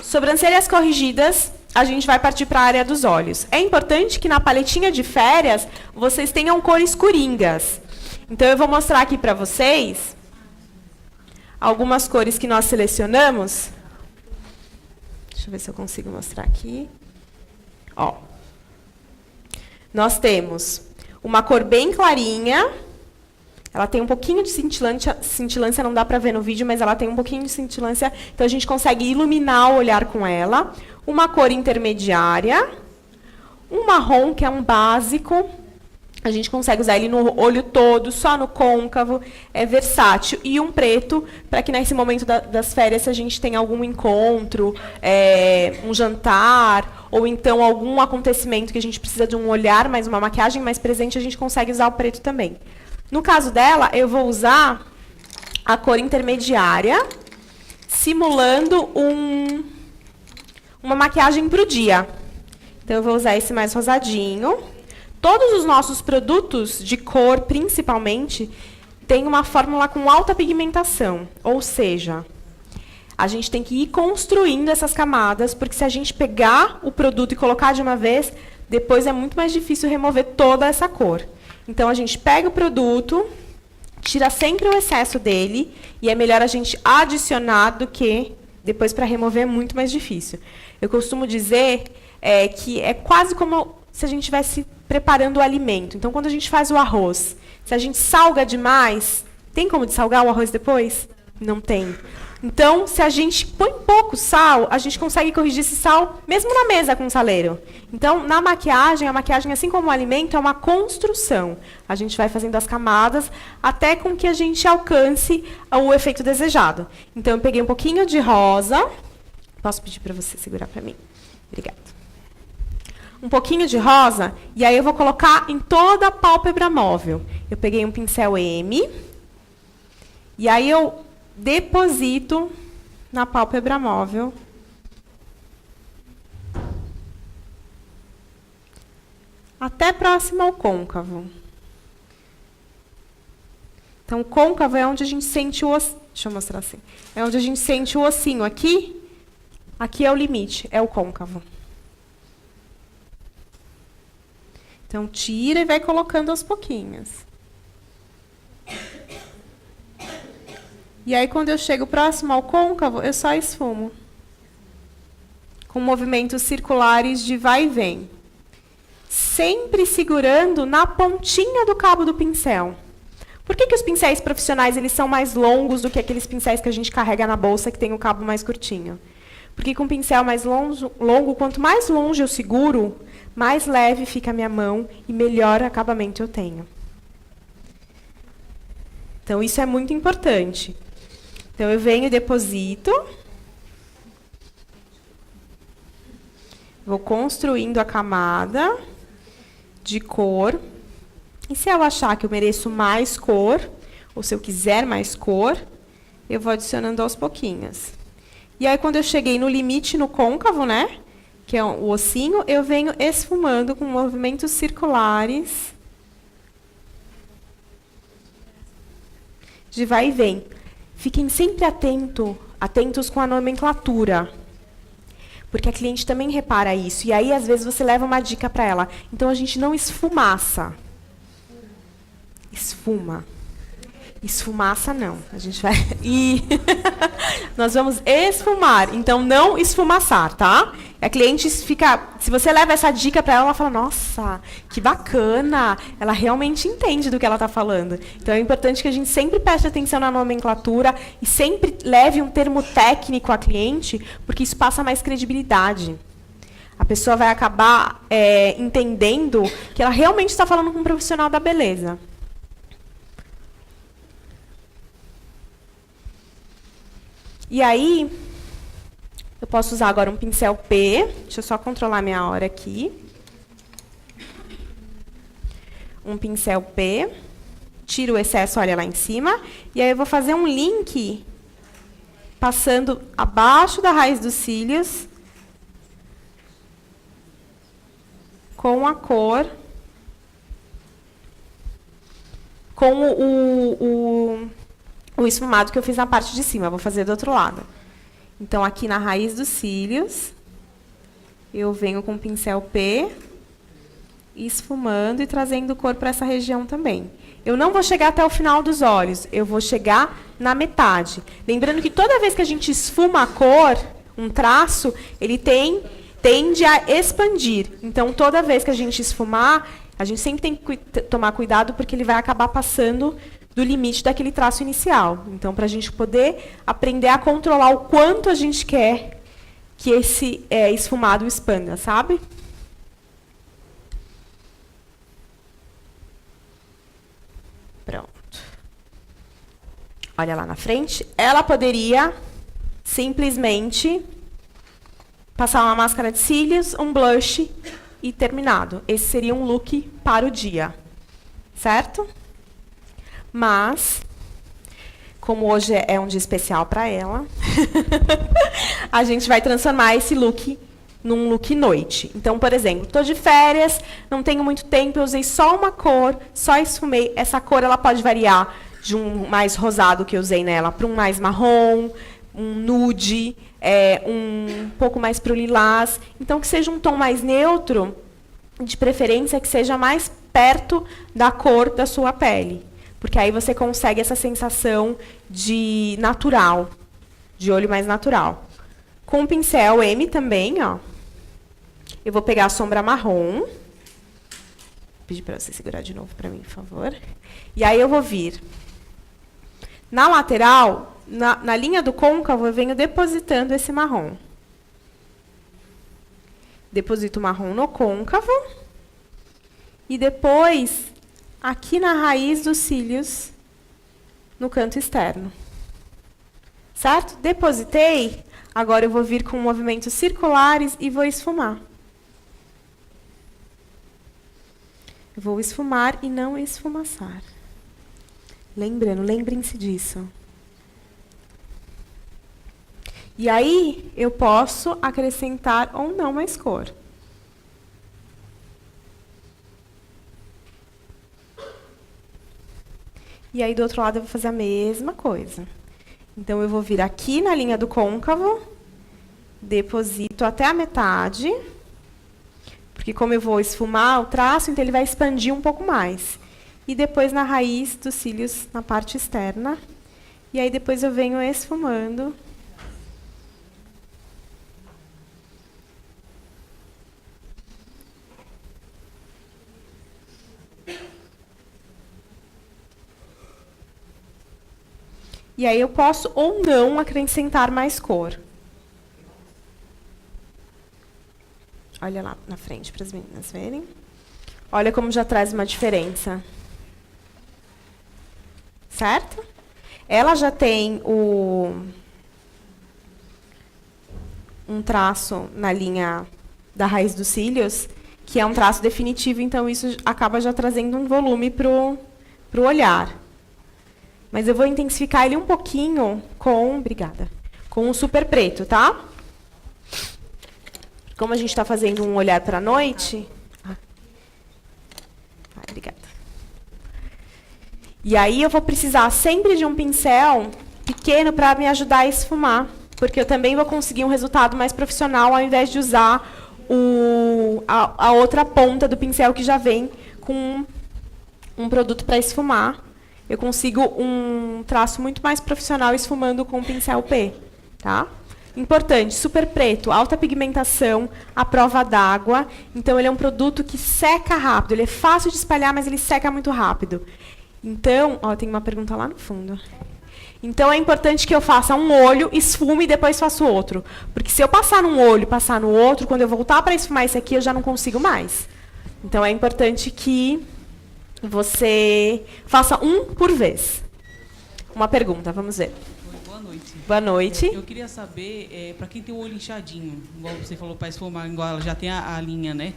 Sobrancelhas corrigidas, a gente vai partir para a área dos olhos. É importante que na paletinha de férias vocês tenham cores coringas. Então, eu vou mostrar aqui para vocês algumas cores que nós selecionamos. Deixa eu ver se eu consigo mostrar aqui. Ó. Nós temos uma cor bem clarinha. Ela tem um pouquinho de cintilância, não dá para ver no vídeo, mas ela tem um pouquinho de cintilância, então a gente consegue iluminar o olhar com ela. Uma cor intermediária. Um marrom, que é um básico. A gente consegue usar ele no olho todo, só no côncavo, é versátil. E um preto, para que nesse momento das férias, se a gente tem algum encontro, um jantar, ou então algum acontecimento que a gente precisa de um olhar, mais uma maquiagem mais presente, a gente consegue usar o preto também. No caso dela, eu vou usar a cor intermediária, simulando uma maquiagem para o dia. Então, eu vou usar esse mais rosadinho. Todos os nossos produtos de cor, principalmente, têm uma fórmula com alta pigmentação. Ou seja, a gente tem que ir construindo essas camadas, porque se a gente pegar o produto e colocar de uma vez, depois é muito mais difícil remover toda essa cor. Então, a gente pega o produto, tira sempre o excesso dele, e é melhor a gente adicionar do que depois para remover é muito mais difícil. Eu costumo dizer que é quase como se a gente estivesse preparando o alimento. Então, quando a gente faz o arroz, se a gente salga demais, tem como dessalgar o arroz depois? Não tem. Então, se a gente põe pouco sal, a gente consegue corrigir esse sal mesmo na mesa com o saleiro. Então, na maquiagem, a maquiagem, assim como o alimento, é uma construção. A gente vai fazendo as camadas até com que a gente alcance o efeito desejado. Então, eu peguei um pouquinho de rosa. Posso pedir para você segurar para mim? Obrigada. Um pouquinho de rosa, e aí eu vou colocar em toda a pálpebra móvel. Eu peguei um pincel M, e aí eu deposito na pálpebra móvel. Até próximo ao côncavo. Então, o côncavo é onde a gente sente o ossinho. Deixa eu mostrar assim. É onde a gente sente o ossinho aqui. Aqui é o limite, é o côncavo. Então, tira e vai colocando aos pouquinhos. E aí, quando eu chego próximo ao côncavo, eu só esfumo. Com movimentos circulares de vai e vem. Sempre segurando na pontinha do cabo do pincel. Por que os pincéis profissionais eles são mais longos do que aqueles pincéis que a gente carrega na bolsa, que tem o cabo mais curtinho? Porque com o pincel mais longo, quanto mais longe eu seguro, mais leve fica a minha mão e melhor acabamento eu tenho. Então, isso é muito importante. Então, eu venho e deposito. Vou construindo a camada de cor. E se eu achar que eu mereço mais cor, ou se eu quiser mais cor, eu vou adicionando aos pouquinhos. E aí, quando eu cheguei no limite, no côncavo, né, que é o ossinho, eu venho esfumando com movimentos circulares de vai e vem. Fiquem sempre atentos com a nomenclatura. Porque a cliente também repara isso. E aí, às vezes, você leva uma dica para ela. Então, a gente não esfumaça. Esfuma. Esfumaça, não. A gente vai... Nós vamos esfumar. Então, não esfumaçar, tá? A cliente fica... Se você leva essa dica para ela, ela fala, nossa, que bacana. Ela realmente entende do que ela está falando. Então, é importante que a gente sempre preste atenção na nomenclatura e sempre leve um termo técnico à cliente, porque isso passa mais credibilidade. A pessoa vai acabar entendendo que ela realmente está falando com um profissional da beleza. E aí, eu posso usar agora um pincel P. Deixa eu só controlar minha hora aqui. Um pincel P. Tiro o excesso, olha lá em cima. E aí eu vou fazer um link passando abaixo da raiz dos cílios com a cor, com o esfumado que eu fiz na parte de cima. Vou fazer do outro lado. Então, aqui na raiz dos cílios, eu venho com o pincel P, esfumando e trazendo cor para essa região também. Eu não vou chegar até o final dos olhos, eu vou chegar na metade. Lembrando que toda vez que a gente esfuma a cor, um traço, ele tende a expandir. Então, toda vez que a gente esfumar, a gente sempre tem que tomar cuidado, porque ele vai acabar passando do limite daquele traço inicial. Então, para a gente poder aprender a controlar o quanto a gente quer que esse esfumado expanda, sabe? Pronto. Olha lá na frente. Ela poderia simplesmente passar uma máscara de cílios, um blush e terminado. Esse seria um look para o dia. Certo? Mas, como hoje é um dia especial para ela, a gente vai transformar esse look num look noite. Então, por exemplo, estou de férias, não tenho muito tempo, eu usei só uma cor, só esfumei. Essa cor ela pode variar de um mais rosado que eu usei nela para um mais marrom, um nude, um pouco mais para o lilás. Então, que seja um tom mais neutro, de preferência que seja mais perto da cor da sua pele. Porque aí você consegue essa sensação de natural, de olho mais natural. Com o pincel M também, ó, eu vou pegar a sombra marrom. pedir para você segurar de novo para mim, por favor. E aí eu vou vir na lateral, na linha do côncavo, eu venho depositando esse marrom. Deposito o marrom no côncavo. E depois, aqui na raiz dos cílios, no canto externo. Certo? Depositei. Agora eu vou vir com movimentos circulares e vou esfumar. Eu vou esfumar e não esfumaçar. Lembrem-se disso. E aí, eu posso acrescentar ou não mais cor. E aí, do outro lado, eu vou fazer a mesma coisa. Então, eu vou vir aqui na linha do côncavo, deposito até a metade, porque como eu vou esfumar o traço, então ele vai expandir um pouco mais. E depois na raiz dos cílios, na parte externa. E aí, depois eu venho esfumando. E aí eu posso ou não acrescentar mais cor. Olha lá na frente para as meninas verem. Olha como já traz uma diferença. Certo? Ela já tem um traço na linha da raiz dos cílios, que é um traço definitivo, então isso acaba já trazendo um volume pro olhar. Mas eu vou intensificar ele um pouquinho com o super preto, tá? Como a gente está fazendo um olhar para a noite... obrigada. E aí eu vou precisar sempre de um pincel pequeno para me ajudar a esfumar, porque eu também vou conseguir um resultado mais profissional ao invés de usar a outra ponta do pincel que já vem com um produto para esfumar. Eu consigo um traço muito mais profissional esfumando com o pincel P. Tá? Importante, super preto, alta pigmentação, à prova d'água. Então, ele é um produto que seca rápido. Ele é fácil de espalhar, mas ele seca muito rápido. Então, tem uma pergunta lá no fundo. Então, é importante que eu faça um olho, esfume e depois faço outro. Porque se eu passar num olho e passar no outro, quando eu voltar para esfumar esse aqui, eu já não consigo mais. Então, é importante que você faça um por vez. Uma pergunta, vamos ver. Boa noite. Boa noite. Eu queria saber, para quem tem o olho inchadinho, igual você falou, para esfumar, igual ela já tem a linha, né?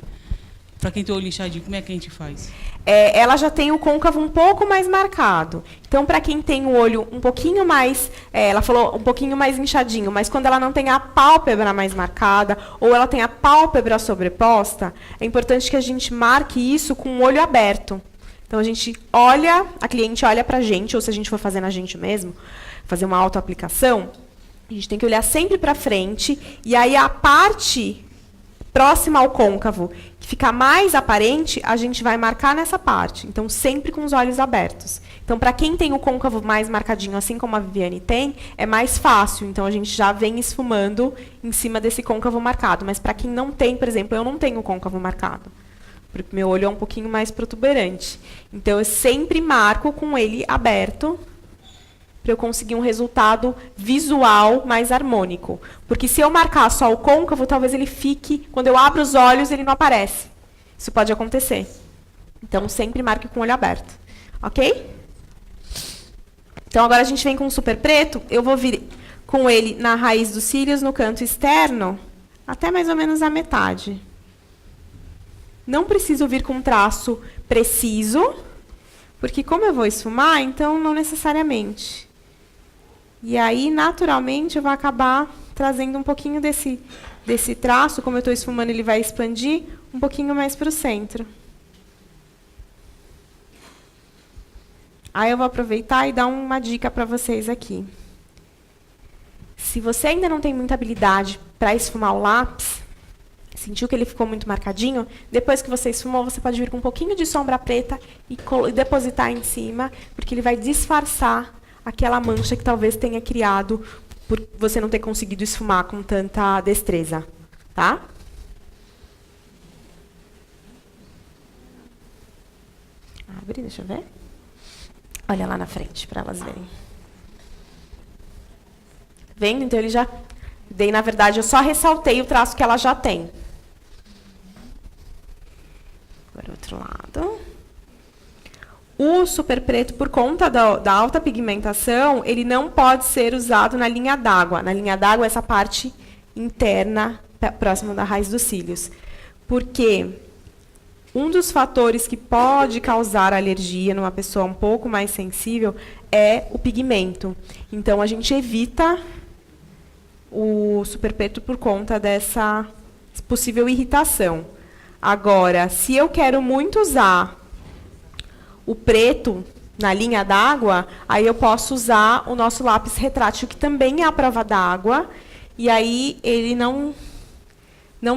Para quem tem o olho inchadinho, como é que a gente faz? Ela já tem o côncavo um pouco mais marcado. Então, para quem tem o olho um pouquinho mais... ela falou um pouquinho mais inchadinho, mas quando ela não tem a pálpebra mais marcada, ou ela tem a pálpebra sobreposta, é importante que a gente marque isso com o olho aberto. Então, a cliente olha para a gente, ou se a gente for fazer na gente mesmo, fazer uma autoaplicação, a gente tem que olhar sempre para frente, e aí a parte próxima ao côncavo, que fica mais aparente, a gente vai marcar nessa parte. Então, sempre com os olhos abertos. Então, para quem tem o côncavo mais marcadinho, assim como a Viviane tem, é mais fácil. Então, a gente já vem esfumando em cima desse côncavo marcado. Mas para quem não tem, por exemplo, eu não tenho o côncavo marcado. Porque meu olho é um pouquinho mais protuberante. Então, eu sempre marco com ele aberto para eu conseguir um resultado visual mais harmônico. Porque se eu marcar só o côncavo, talvez ele fique... Quando eu abro os olhos, ele não aparece. Isso pode acontecer. Então, sempre marque com o olho aberto. Ok? Então, agora a gente vem com o super preto. Eu vou vir com ele na raiz dos cílios, no canto externo, até mais ou menos a metade. Não preciso vir com um traço preciso, porque como eu vou esfumar, então não necessariamente. E aí, naturalmente, eu vou acabar trazendo um pouquinho desse traço, como eu estou esfumando, ele vai expandir um pouquinho mais para o centro. Aí eu vou aproveitar e dar uma dica para vocês aqui. Se você ainda não tem muita habilidade para esfumar o lápis, sentiu que ele ficou muito marcadinho, depois que você esfumou, você pode vir com um pouquinho de sombra preta e depositar em cima, porque ele vai disfarçar aquela mancha que talvez tenha criado por você não ter conseguido esfumar com tanta destreza. Tá? abrir? Deixa eu ver. Olha lá na frente, para elas verem. Vendo? Então, ele já... Daí, na verdade, eu só ressaltei o traço que ela já tem. Agora, outro lado. O super preto, por conta da alta pigmentação, ele não pode ser usado na linha d'água. Na linha d'água, essa parte interna, próxima da raiz dos cílios. Porque um dos fatores que pode causar alergia numa pessoa um pouco mais sensível é o pigmento. Então, a gente evita o super preto por conta dessa possível irritação. Agora, se eu quero muito usar o preto na linha d'água, aí eu posso usar o nosso lápis retrátil, que também é à prova d'água, e aí ele não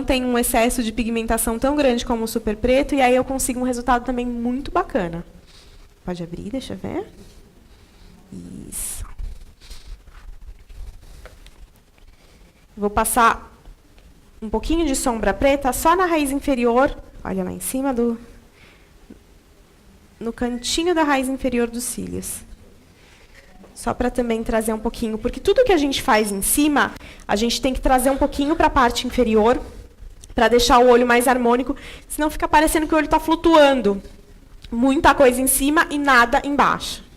tem um excesso de pigmentação tão grande como o super preto, e aí eu consigo um resultado também muito bacana. Pode abrir, deixa eu ver. Isso. Vou passar um pouquinho de sombra preta só na raiz inferior, olha lá em cima no cantinho da raiz inferior dos cílios. Só para também trazer um pouquinho, porque tudo que a gente faz em cima, a gente tem que trazer um pouquinho para a parte inferior, para deixar o olho mais harmônico, senão fica parecendo que o olho está flutuando. Muita coisa em cima e nada embaixo.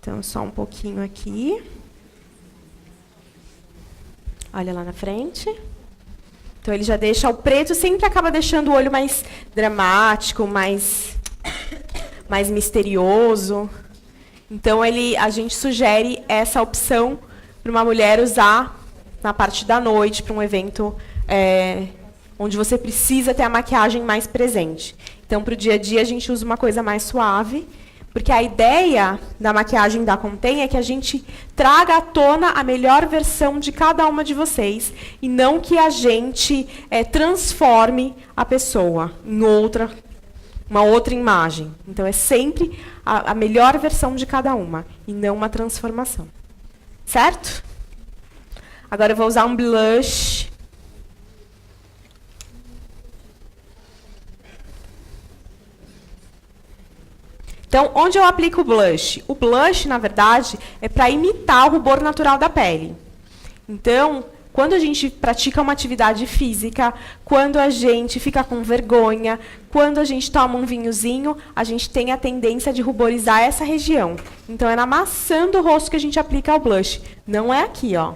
Então, só um pouquinho aqui. Olha lá na frente. Então, ele já deixa o preto, sempre acaba deixando o olho mais dramático, mais misterioso. Então, a gente sugere essa opção para uma mulher usar na parte da noite, para um evento onde você precisa ter a maquiagem mais presente. Então, para o dia a dia, a gente usa uma coisa mais suave, porque a ideia da maquiagem da Contém é que a gente traga à tona a melhor versão de cada uma de vocês, e não que a gente transforme a pessoa em uma outra imagem. Então, é sempre a melhor versão de cada uma, e não uma transformação. Certo? Agora eu vou usar um blush. Então, onde eu aplico o blush? O blush, na verdade, é para imitar o rubor natural da pele. Então, quando a gente pratica uma atividade física, quando a gente fica com vergonha, quando a gente toma um vinhozinho, a gente tem a tendência de ruborizar essa região. Então, é na maçã do rosto que a gente aplica o blush. Não é aqui, ó.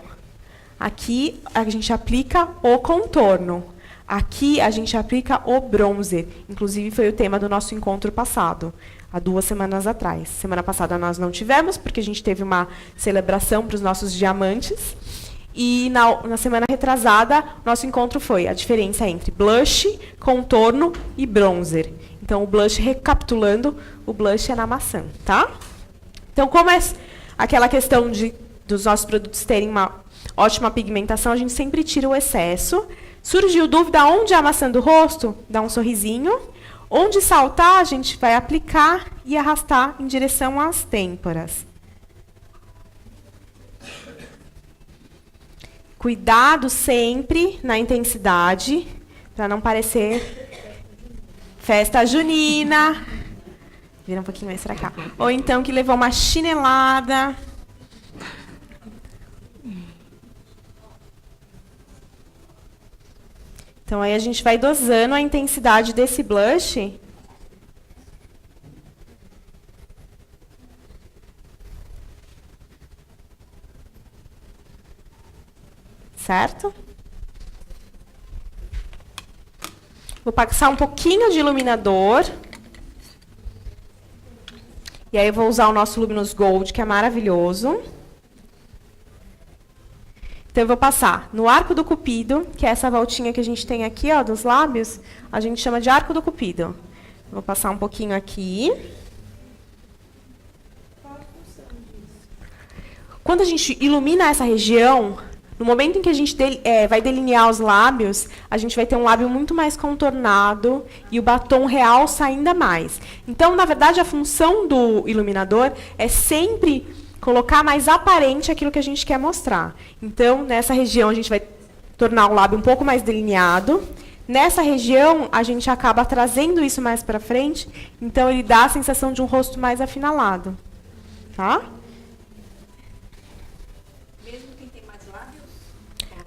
Aqui, a gente aplica o contorno. Aqui, a gente aplica o bronzer. Inclusive, foi o tema do nosso encontro passado, há 2 semanas atrás. Semana passada nós não tivemos, porque a gente teve uma celebração para os nossos diamantes. E na semana retrasada, nosso encontro foi a diferença entre blush, contorno e bronzer. Então, o blush, recapitulando, o blush é na maçã, tá? Então, como é aquela questão dos nossos produtos terem uma ótima pigmentação, a gente sempre tira o excesso. Surgiu dúvida onde é a maçã do rosto? Dá um sorrisinho. Onde saltar, a gente vai aplicar e arrastar em direção às têmporas. Cuidado sempre na intensidade, para não parecer festa junina. Vira um pouquinho mais para cá. Ou então que levou uma chinelada. Então, aí a gente vai dosando a intensidade desse blush. Certo? Vou passar um pouquinho de iluminador. E aí eu vou usar o nosso Luminous Gold, que é maravilhoso. Então, eu vou passar no arco do cupido, que é essa voltinha que a gente tem aqui, ó, dos lábios, a gente chama de arco do cupido. Vou passar um pouquinho aqui. Quando a gente ilumina essa região, No momento em que a gente vai delinear os lábios, a gente vai ter um lábio muito mais contornado e o batom realça ainda mais. Então, na verdade, a função do iluminador é sempre colocar mais aparente aquilo que a gente quer mostrar. Então, nessa região, a gente vai tornar o lábio um pouco mais delineado. Nessa região, a gente acaba trazendo isso mais para frente, então ele dá a sensação de um rosto mais afinalado. Tá? Mesmo quem tem mais lábios?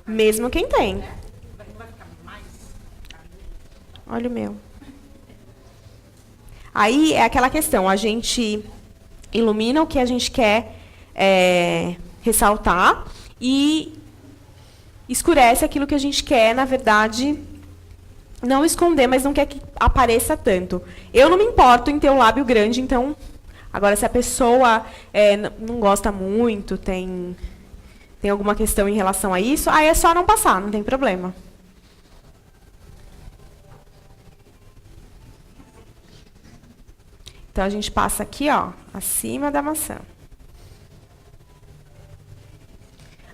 Mesmo quem tem. Não vai ficar mais? Olha o meu. Aí é aquela questão, a gente ilumina o que a gente quer ressaltar e escurece aquilo que a gente quer, na verdade, não esconder, mas não quer que apareça tanto. Eu não me importo em ter o lábio grande, então... Agora, se a pessoa não gosta muito, tem alguma questão em relação a isso, aí é só não passar, não tem problema. Então, a gente passa aqui, ó, acima da maçã.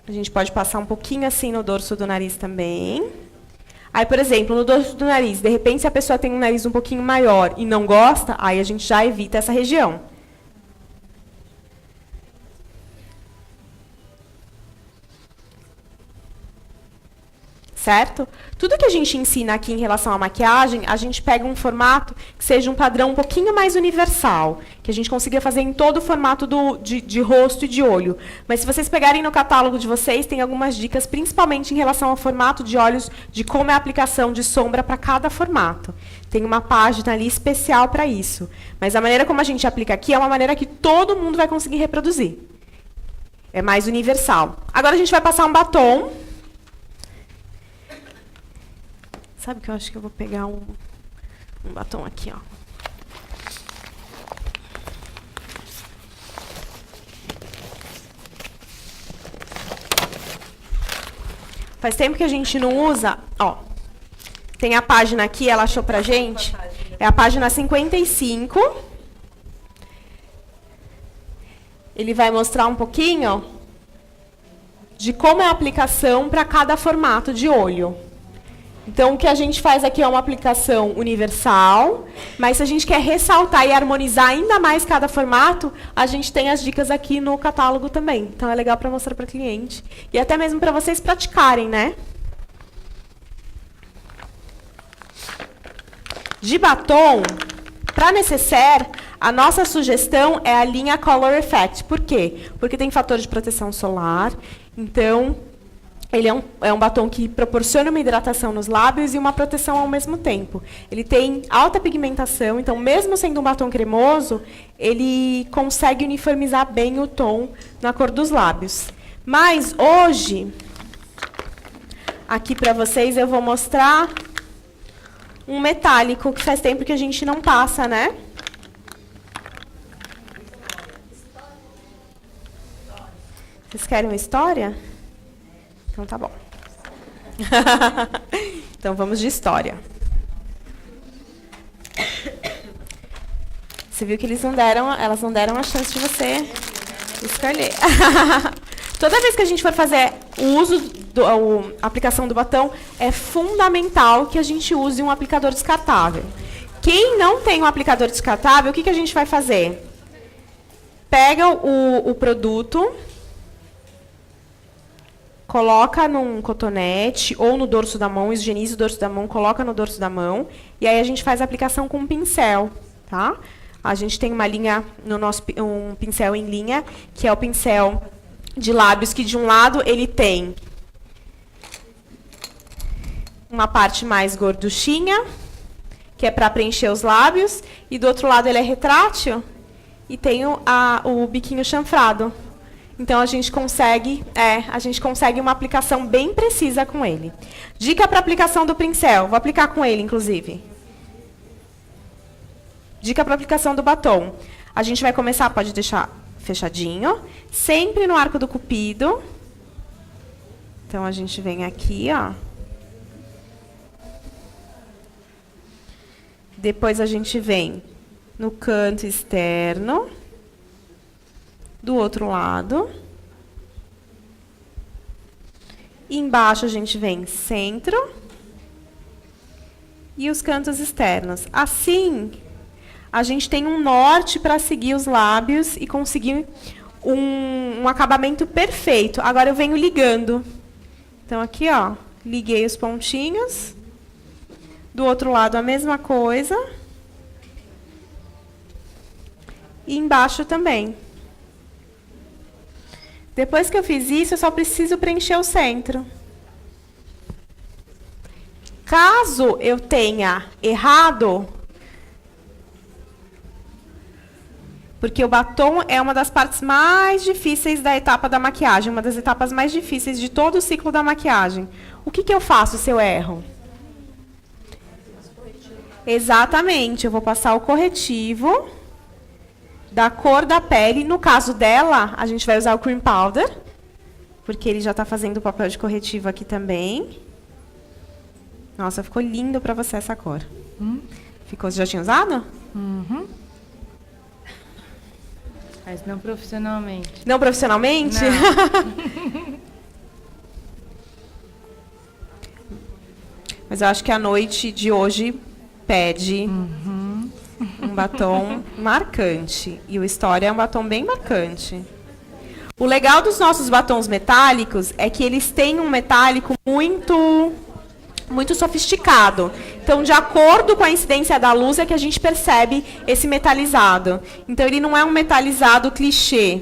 A gente pode passar um pouquinho assim no dorso do nariz também. Aí, por exemplo, no dorso do nariz, de repente, se a pessoa tem um nariz um pouquinho maior e não gosta, aí a gente já evita essa região. Certo? Tudo que a gente ensina aqui em relação à maquiagem, a gente pega um formato que seja um padrão um pouquinho mais universal, que a gente consiga fazer em todo o formato de rosto e de olho. Mas se vocês pegarem no catálogo de vocês, tem algumas dicas, principalmente em relação ao formato de olhos, de como é a aplicação de sombra para cada formato. Tem uma página ali especial para isso. Mas a maneira como a gente aplica aqui é uma maneira que todo mundo vai conseguir reproduzir. É mais universal. Agora a gente vai passar um batom. Sabe que eu acho que eu vou pegar um batom aqui, ó. Faz tempo que a gente não usa, ó. Tem a página aqui, ela achou pra gente. É a página 55. Ele vai mostrar um pouquinho de como é a aplicação para cada formato de olho. Então, o que a gente faz aqui é uma aplicação universal, mas se a gente quer ressaltar e harmonizar ainda mais cada formato, a gente tem as dicas aqui no catálogo também. Então, é legal para mostrar para o cliente. E até mesmo para vocês praticarem, né? De batom, para necessaire, a nossa sugestão é a linha Color Effect. Por quê? Porque tem fator de proteção solar, então... Ele é um batom que proporciona uma hidratação nos lábios e uma proteção ao mesmo tempo. Ele tem alta pigmentação, então, mesmo sendo um batom cremoso, ele consegue uniformizar bem o tom na cor dos lábios. Mas, hoje, aqui para vocês, eu vou mostrar um metálico, que faz tempo que a gente não passa, né? Vocês querem uma história? Então tá bom. Então vamos de história. Você viu que elas não deram a chance de você escolher. Toda vez que a gente for fazer o uso a aplicação do batom, é fundamental que a gente use um aplicador descartável. Quem não tem um aplicador descartável, o que a gente vai fazer? Pega o produto, coloca num cotonete ou no dorso da mão, higieniza o dorso da mão, coloca no dorso da mão, e aí a gente faz a aplicação com um pincel, tá? A gente tem uma linha, um pincel em linha, que é o pincel de lábios, que de um lado ele tem uma parte mais gorduchinha, que é para preencher os lábios, e do outro lado ele é retrátil, e tem o biquinho chanfrado. Então, a gente consegue uma aplicação bem precisa com ele. Dica para aplicação do pincel. Vou aplicar com ele, inclusive. Dica para aplicação do batom. A gente vai começar, pode deixar fechadinho, sempre no arco do cupido. Então, a gente vem aqui, ó. Depois, a gente vem no canto externo. Do outro lado. Embaixo a gente vem centro e os cantos externos. Assim, a gente tem um norte para seguir os lábios e conseguir um acabamento perfeito. Agora eu venho ligando. Então, aqui, ó, liguei os pontinhos. Do outro lado, a mesma coisa. E embaixo também. Depois que eu fiz isso, eu só preciso preencher o centro. Caso eu tenha errado, porque o batom é uma das partes mais difíceis da etapa da maquiagem, uma das etapas mais difíceis de todo o ciclo da maquiagem. O que eu faço se eu erro? Exatamente, eu vou passar o corretivo da cor da pele. No caso dela, a gente vai usar o cream powder, porque ele já está fazendo o papel de corretivo aqui também. Nossa, ficou lindo para você essa cor. Ficou? Você já tinha usado? Uhum. Mas não profissionalmente. Não profissionalmente? Não. Mas eu acho que a noite de hoje pede um batom marcante. E o Story é um batom bem marcante. O legal dos nossos batons metálicos é que eles têm um metálico muito sofisticado. Então, de acordo com a incidência da luz, é que a gente percebe esse metalizado. Então, ele não é um metalizado clichê.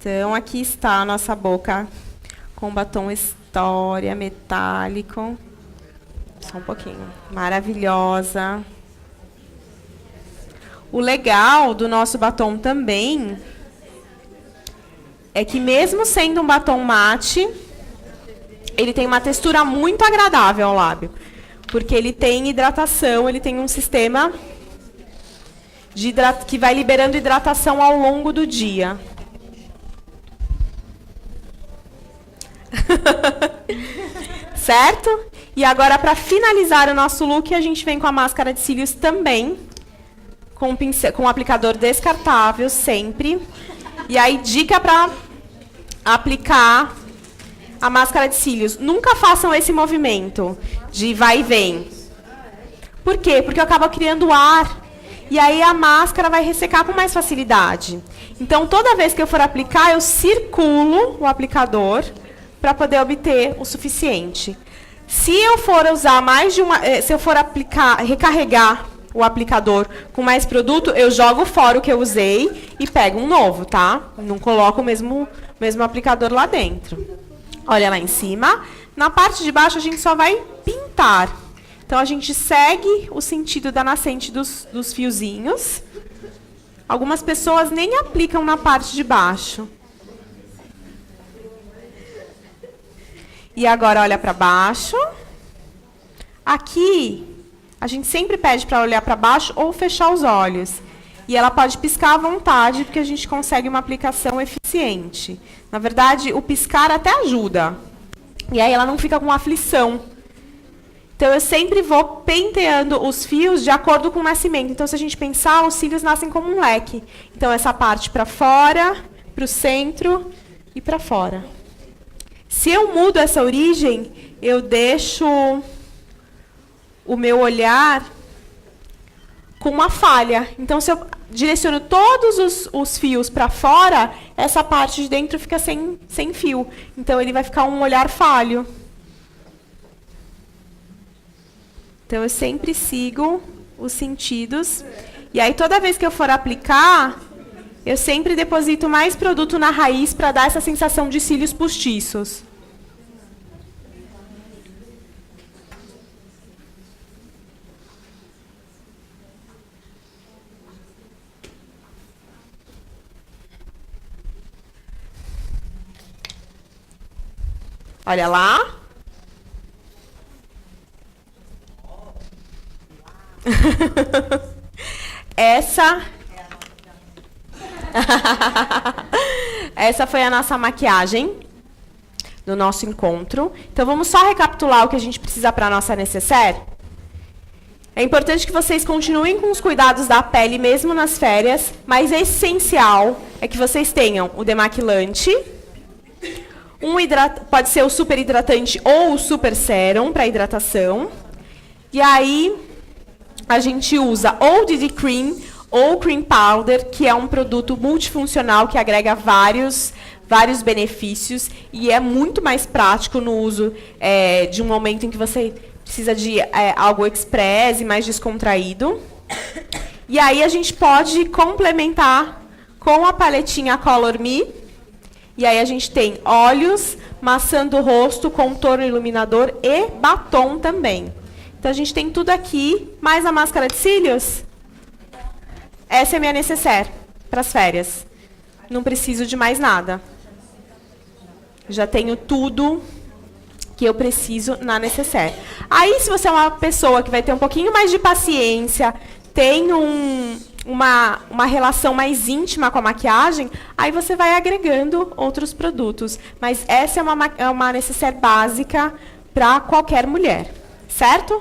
Então, aqui está a nossa boca com batom Storia metálico. Só um pouquinho. Maravilhosa. O legal do nosso batom também é que, mesmo sendo um batom mate, ele tem uma textura muito agradável ao lábio. Porque ele tem hidratação, ele tem um sistema que vai liberando hidratação ao longo do dia. Certo? E agora, para finalizar o nosso look, a gente vem com a máscara de cílios também, com um aplicador descartável sempre. E aí, dica para aplicar a máscara de cílios: nunca façam esse movimento de vai e vem. Por quê? Porque eu acabo criando ar e aí a máscara vai ressecar com mais facilidade. Então, toda vez que eu for aplicar, eu circulo o aplicador para poder obter o suficiente. Se eu for usar se eu for recarregar o aplicador com mais produto, eu jogo fora o que eu usei e pego um novo, tá? Não coloco o mesmo aplicador lá dentro. Olha lá em cima. Na parte de baixo, a gente só vai pintar. Então, a gente segue o sentido da nascente dos fiozinhos. Algumas pessoas nem aplicam na parte de baixo. E agora olha para baixo. Aqui, a gente sempre pede para olhar para baixo ou fechar os olhos. E ela pode piscar à vontade, porque a gente consegue uma aplicação eficiente. Na verdade, o piscar até ajuda. E aí ela não fica com aflição. Então, eu sempre vou penteando os fios de acordo com o nascimento. Então, se a gente pensar, os cílios nascem como um leque. Então, essa parte para fora, para o centro e para fora. Se eu mudo essa origem, eu deixo o meu olhar com uma falha. Então, se eu direciono todos os fios para fora, essa parte de dentro fica sem fio. Então, ele vai ficar um olhar falho. Então, eu sempre sigo os sentidos. E aí, toda vez que eu for aplicar, eu sempre deposito mais produto na raiz para dar essa sensação de cílios postiços. Olha lá. Essa foi a nossa maquiagem no nosso encontro. Então, vamos só recapitular o que a gente precisa para a nossa necessaire? É importante que vocês continuem com os cuidados da pele, mesmo nas férias, mas é essencial é que vocês tenham o demaquilante, pode ser o super hidratante ou o super sérum para hidratação. E aí, a gente usa ou DD Cream ou Cream Powder, que é um produto multifuncional que agrega vários benefícios e é muito mais prático no uso de um momento em que você precisa de algo express e mais descontraído. E aí a gente pode complementar com a paletinha Color Me. E aí a gente tem óleos, maçã do rosto, contorno iluminador e batom também. Então a gente tem tudo aqui, mais a máscara de cílios. Essa é a minha necessaire para as férias. Não preciso de mais nada. Já tenho tudo que eu preciso na necessaire. Aí, se você é uma pessoa que vai ter um pouquinho mais de paciência, tem uma relação mais íntima com a maquiagem, aí você vai agregando outros produtos. Mas essa é uma necessaire básica para qualquer mulher. Certo?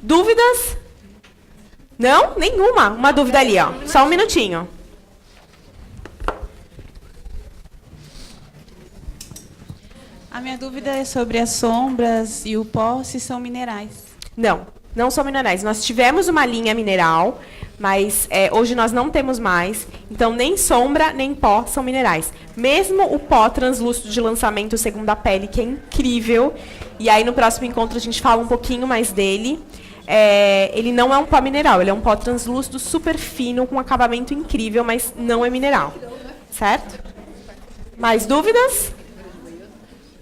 Dúvidas? Não? Nenhuma. Uma dúvida ali, ó. Só um minutinho. A minha dúvida é sobre as sombras e o pó, se são minerais. Não, não são minerais. Nós tivemos uma linha mineral, mas hoje nós não temos mais. Então, nem sombra, nem pó são minerais. Mesmo o pó translúcido de lançamento Segunda Pele, que é incrível. E aí, no próximo encontro, a gente fala um pouquinho mais dele. Ele não é um pó mineral, ele é um pó translúcido super fino, com um acabamento incrível, mas não é mineral. Certo? Mais dúvidas?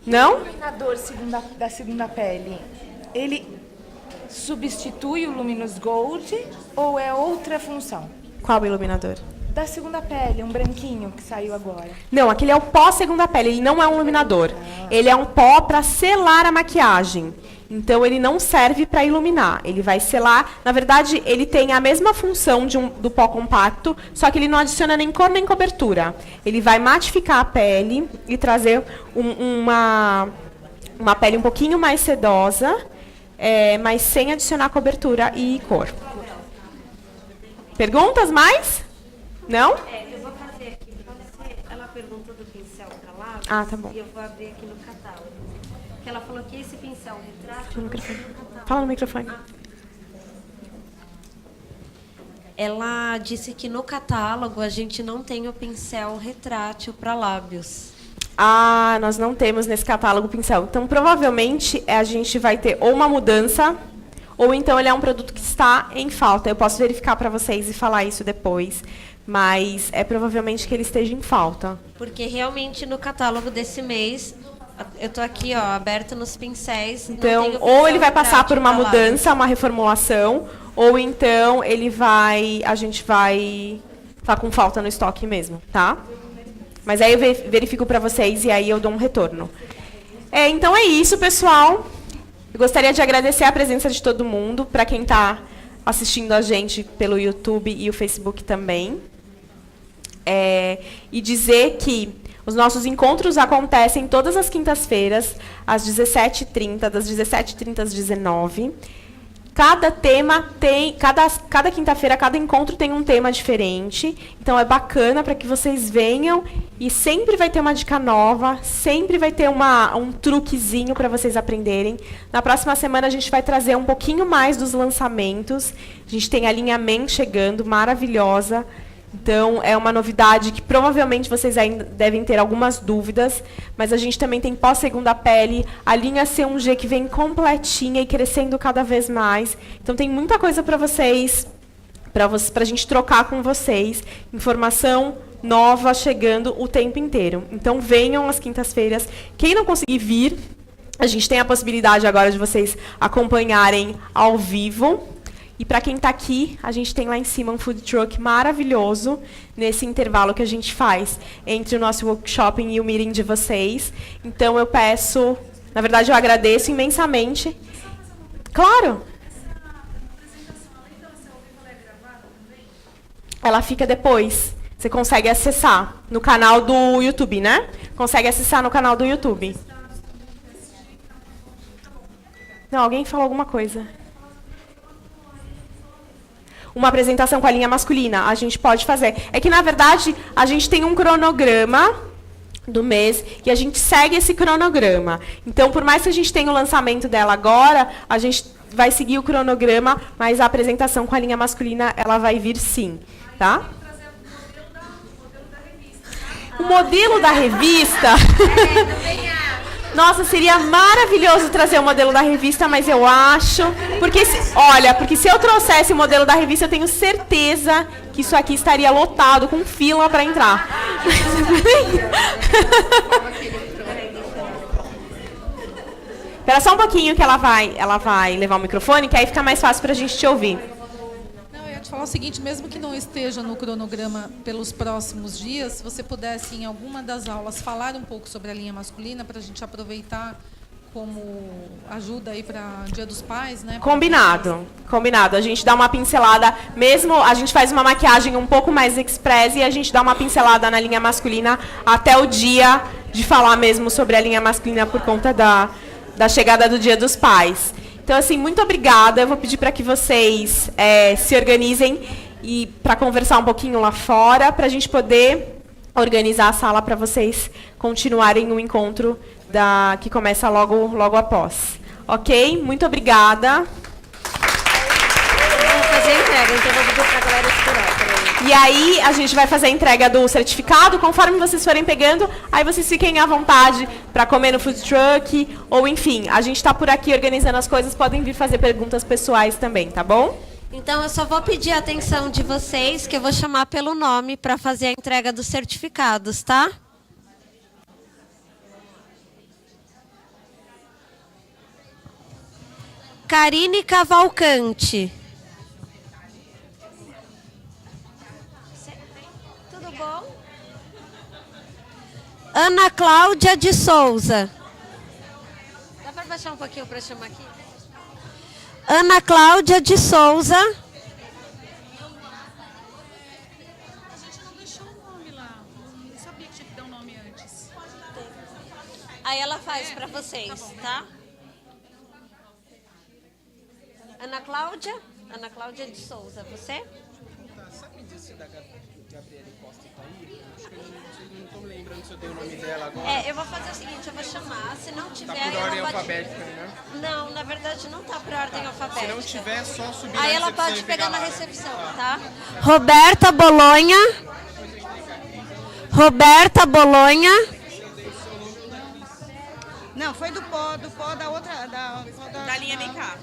Não? O iluminador da Segunda Pele, ele substitui o Luminous Gold ou é outra função? Qual iluminador? Da Segunda Pele, um branquinho que saiu agora. Não, aquele é o pó Segunda Pele, ele não é um iluminador. Ele é um pó para selar a maquiagem. Então, ele não serve para iluminar. Ele vai selar. Na verdade, ele tem a mesma função do pó compacto, só que ele não adiciona nem cor nem cobertura. Ele vai matificar a pele e trazer uma pele um pouquinho mais sedosa, mas sem adicionar cobertura e cor. Perguntas mais? Não? Eu vou fazer aqui para você. Ela perguntou do pincel para lá. Ah, tá bom. E eu vou abrir aqui no catálogo. Que ela falou que esse pincel retrato. Fala no microfone. Fala no microfone. Ela disse que no catálogo a gente não tem o pincel retrátil para lábios. Ah, nós não temos nesse catálogo pincel. Então, provavelmente, a gente vai ter ou uma mudança, ou então ele é um produto que está em falta. Eu posso verificar para vocês e falar isso depois, mas é provavelmente que ele esteja em falta. Porque realmente no catálogo desse mês, eu tô aqui, ó, aberta nos pincéis. Então, ou ele vai passar por uma mudança, uma reformulação, ou então a gente vai estar com falta no estoque mesmo, tá? Mas aí eu verifico para vocês e aí eu dou um retorno. Então é isso, pessoal. Eu gostaria de agradecer a presença de todo mundo, para quem está assistindo a gente pelo YouTube e o Facebook também. E dizer que os nossos encontros acontecem todas as quintas-feiras, às 17h30, das 17h30 às 19h. Cada tema tem, cada quinta-feira, cada encontro tem um tema diferente. Então, é bacana para que vocês venham e sempre vai ter uma dica nova, sempre vai ter um truquezinho para vocês aprenderem. Na próxima semana, a gente vai trazer um pouquinho mais dos lançamentos. A gente tem a linha Men chegando, maravilhosa. Então, é uma novidade que provavelmente vocês ainda devem ter algumas dúvidas, mas a gente também tem pós-segunda pele, a linha C1G que vem completinha e crescendo cada vez mais. Então, tem muita coisa para vocês, para a gente trocar com vocês. Informação nova chegando o tempo inteiro. Então, venham às quintas-feiras. Quem não conseguir vir, a gente tem a possibilidade agora de vocês acompanharem ao vivo. E para quem está aqui, a gente tem lá em cima um food truck maravilhoso, nesse intervalo que a gente faz entre o nosso workshop e o meeting de vocês. Então, eu peço, na verdade, eu agradeço imensamente. Claro! Ela fica depois. Você consegue acessar no canal do YouTube, né? Consegue acessar no canal do YouTube. Não, alguém falou alguma coisa. Uma apresentação com a linha masculina, a gente pode fazer. É que, na verdade, a gente tem um cronograma do mês e a gente segue esse cronograma. Então, por mais que a gente tenha o lançamento dela agora, a gente vai seguir o cronograma, mas a apresentação com a linha masculina, ela vai vir sim, tá? O modelo da revista... Nossa, seria maravilhoso trazer o modelo da revista, mas eu acho... Porque se eu trouxesse o modelo da revista, eu tenho certeza que isso aqui estaria lotado, com fila para entrar. Espera só um pouquinho que ela vai levar o microfone, que aí fica mais fácil para a gente te ouvir. Eu ia te falar o seguinte, mesmo que não esteja no cronograma pelos próximos dias, se você pudesse, em alguma das aulas, falar um pouco sobre a linha masculina, para a gente aproveitar como ajuda aí para Dia dos Pais, né? Combinado. A gente dá uma pincelada, mesmo a gente faz uma maquiagem um pouco mais express e a gente dá uma pincelada na linha masculina até o dia de falar mesmo sobre a linha masculina por conta da chegada do Dia dos Pais. Então, assim, muito obrigada. Eu vou pedir para que vocês se organizem e para conversar um pouquinho lá fora, para a gente poder organizar a sala para vocês continuarem o encontro que começa logo após. Ok? Muito obrigada. Vamos fazer a entrega, então eu vou pedir para a galera esperar. E aí, a gente vai fazer a entrega do certificado. Conforme vocês forem pegando, aí vocês fiquem à vontade para comer no food truck, ou enfim, a gente está por aqui organizando as coisas, podem vir fazer perguntas pessoais também, tá bom? Então, eu só vou pedir a atenção de vocês, que eu vou chamar pelo nome para fazer a entrega dos certificados, tá? Karine Cavalcante. Tudo bom? Ana Cláudia de Souza. Dá para baixar um pouquinho para chamar aqui? Ana Cláudia de Souza. A gente não deixou o nome lá. Não sabia que tinha que dar um nome antes. Aí ela faz para vocês, tá? Ana Cláudia de Souza, você? Sabe disso da Gabriela Costa tá aí? Acho que eu não estou me lembrando se eu dei o nome dela agora. Eu vou fazer o seguinte, eu vou chamar, se não tiver... Tá por ela ordem pode... alfabética, né? Não, na verdade não tá por ordem alfabética. Se não tiver, é só subir Aí na ela recepção pode e pegar na lá. recepção, tá? Roberta Bolonha. Roberta Bolonha. Não, foi do pó da outra... Da Da linha MK.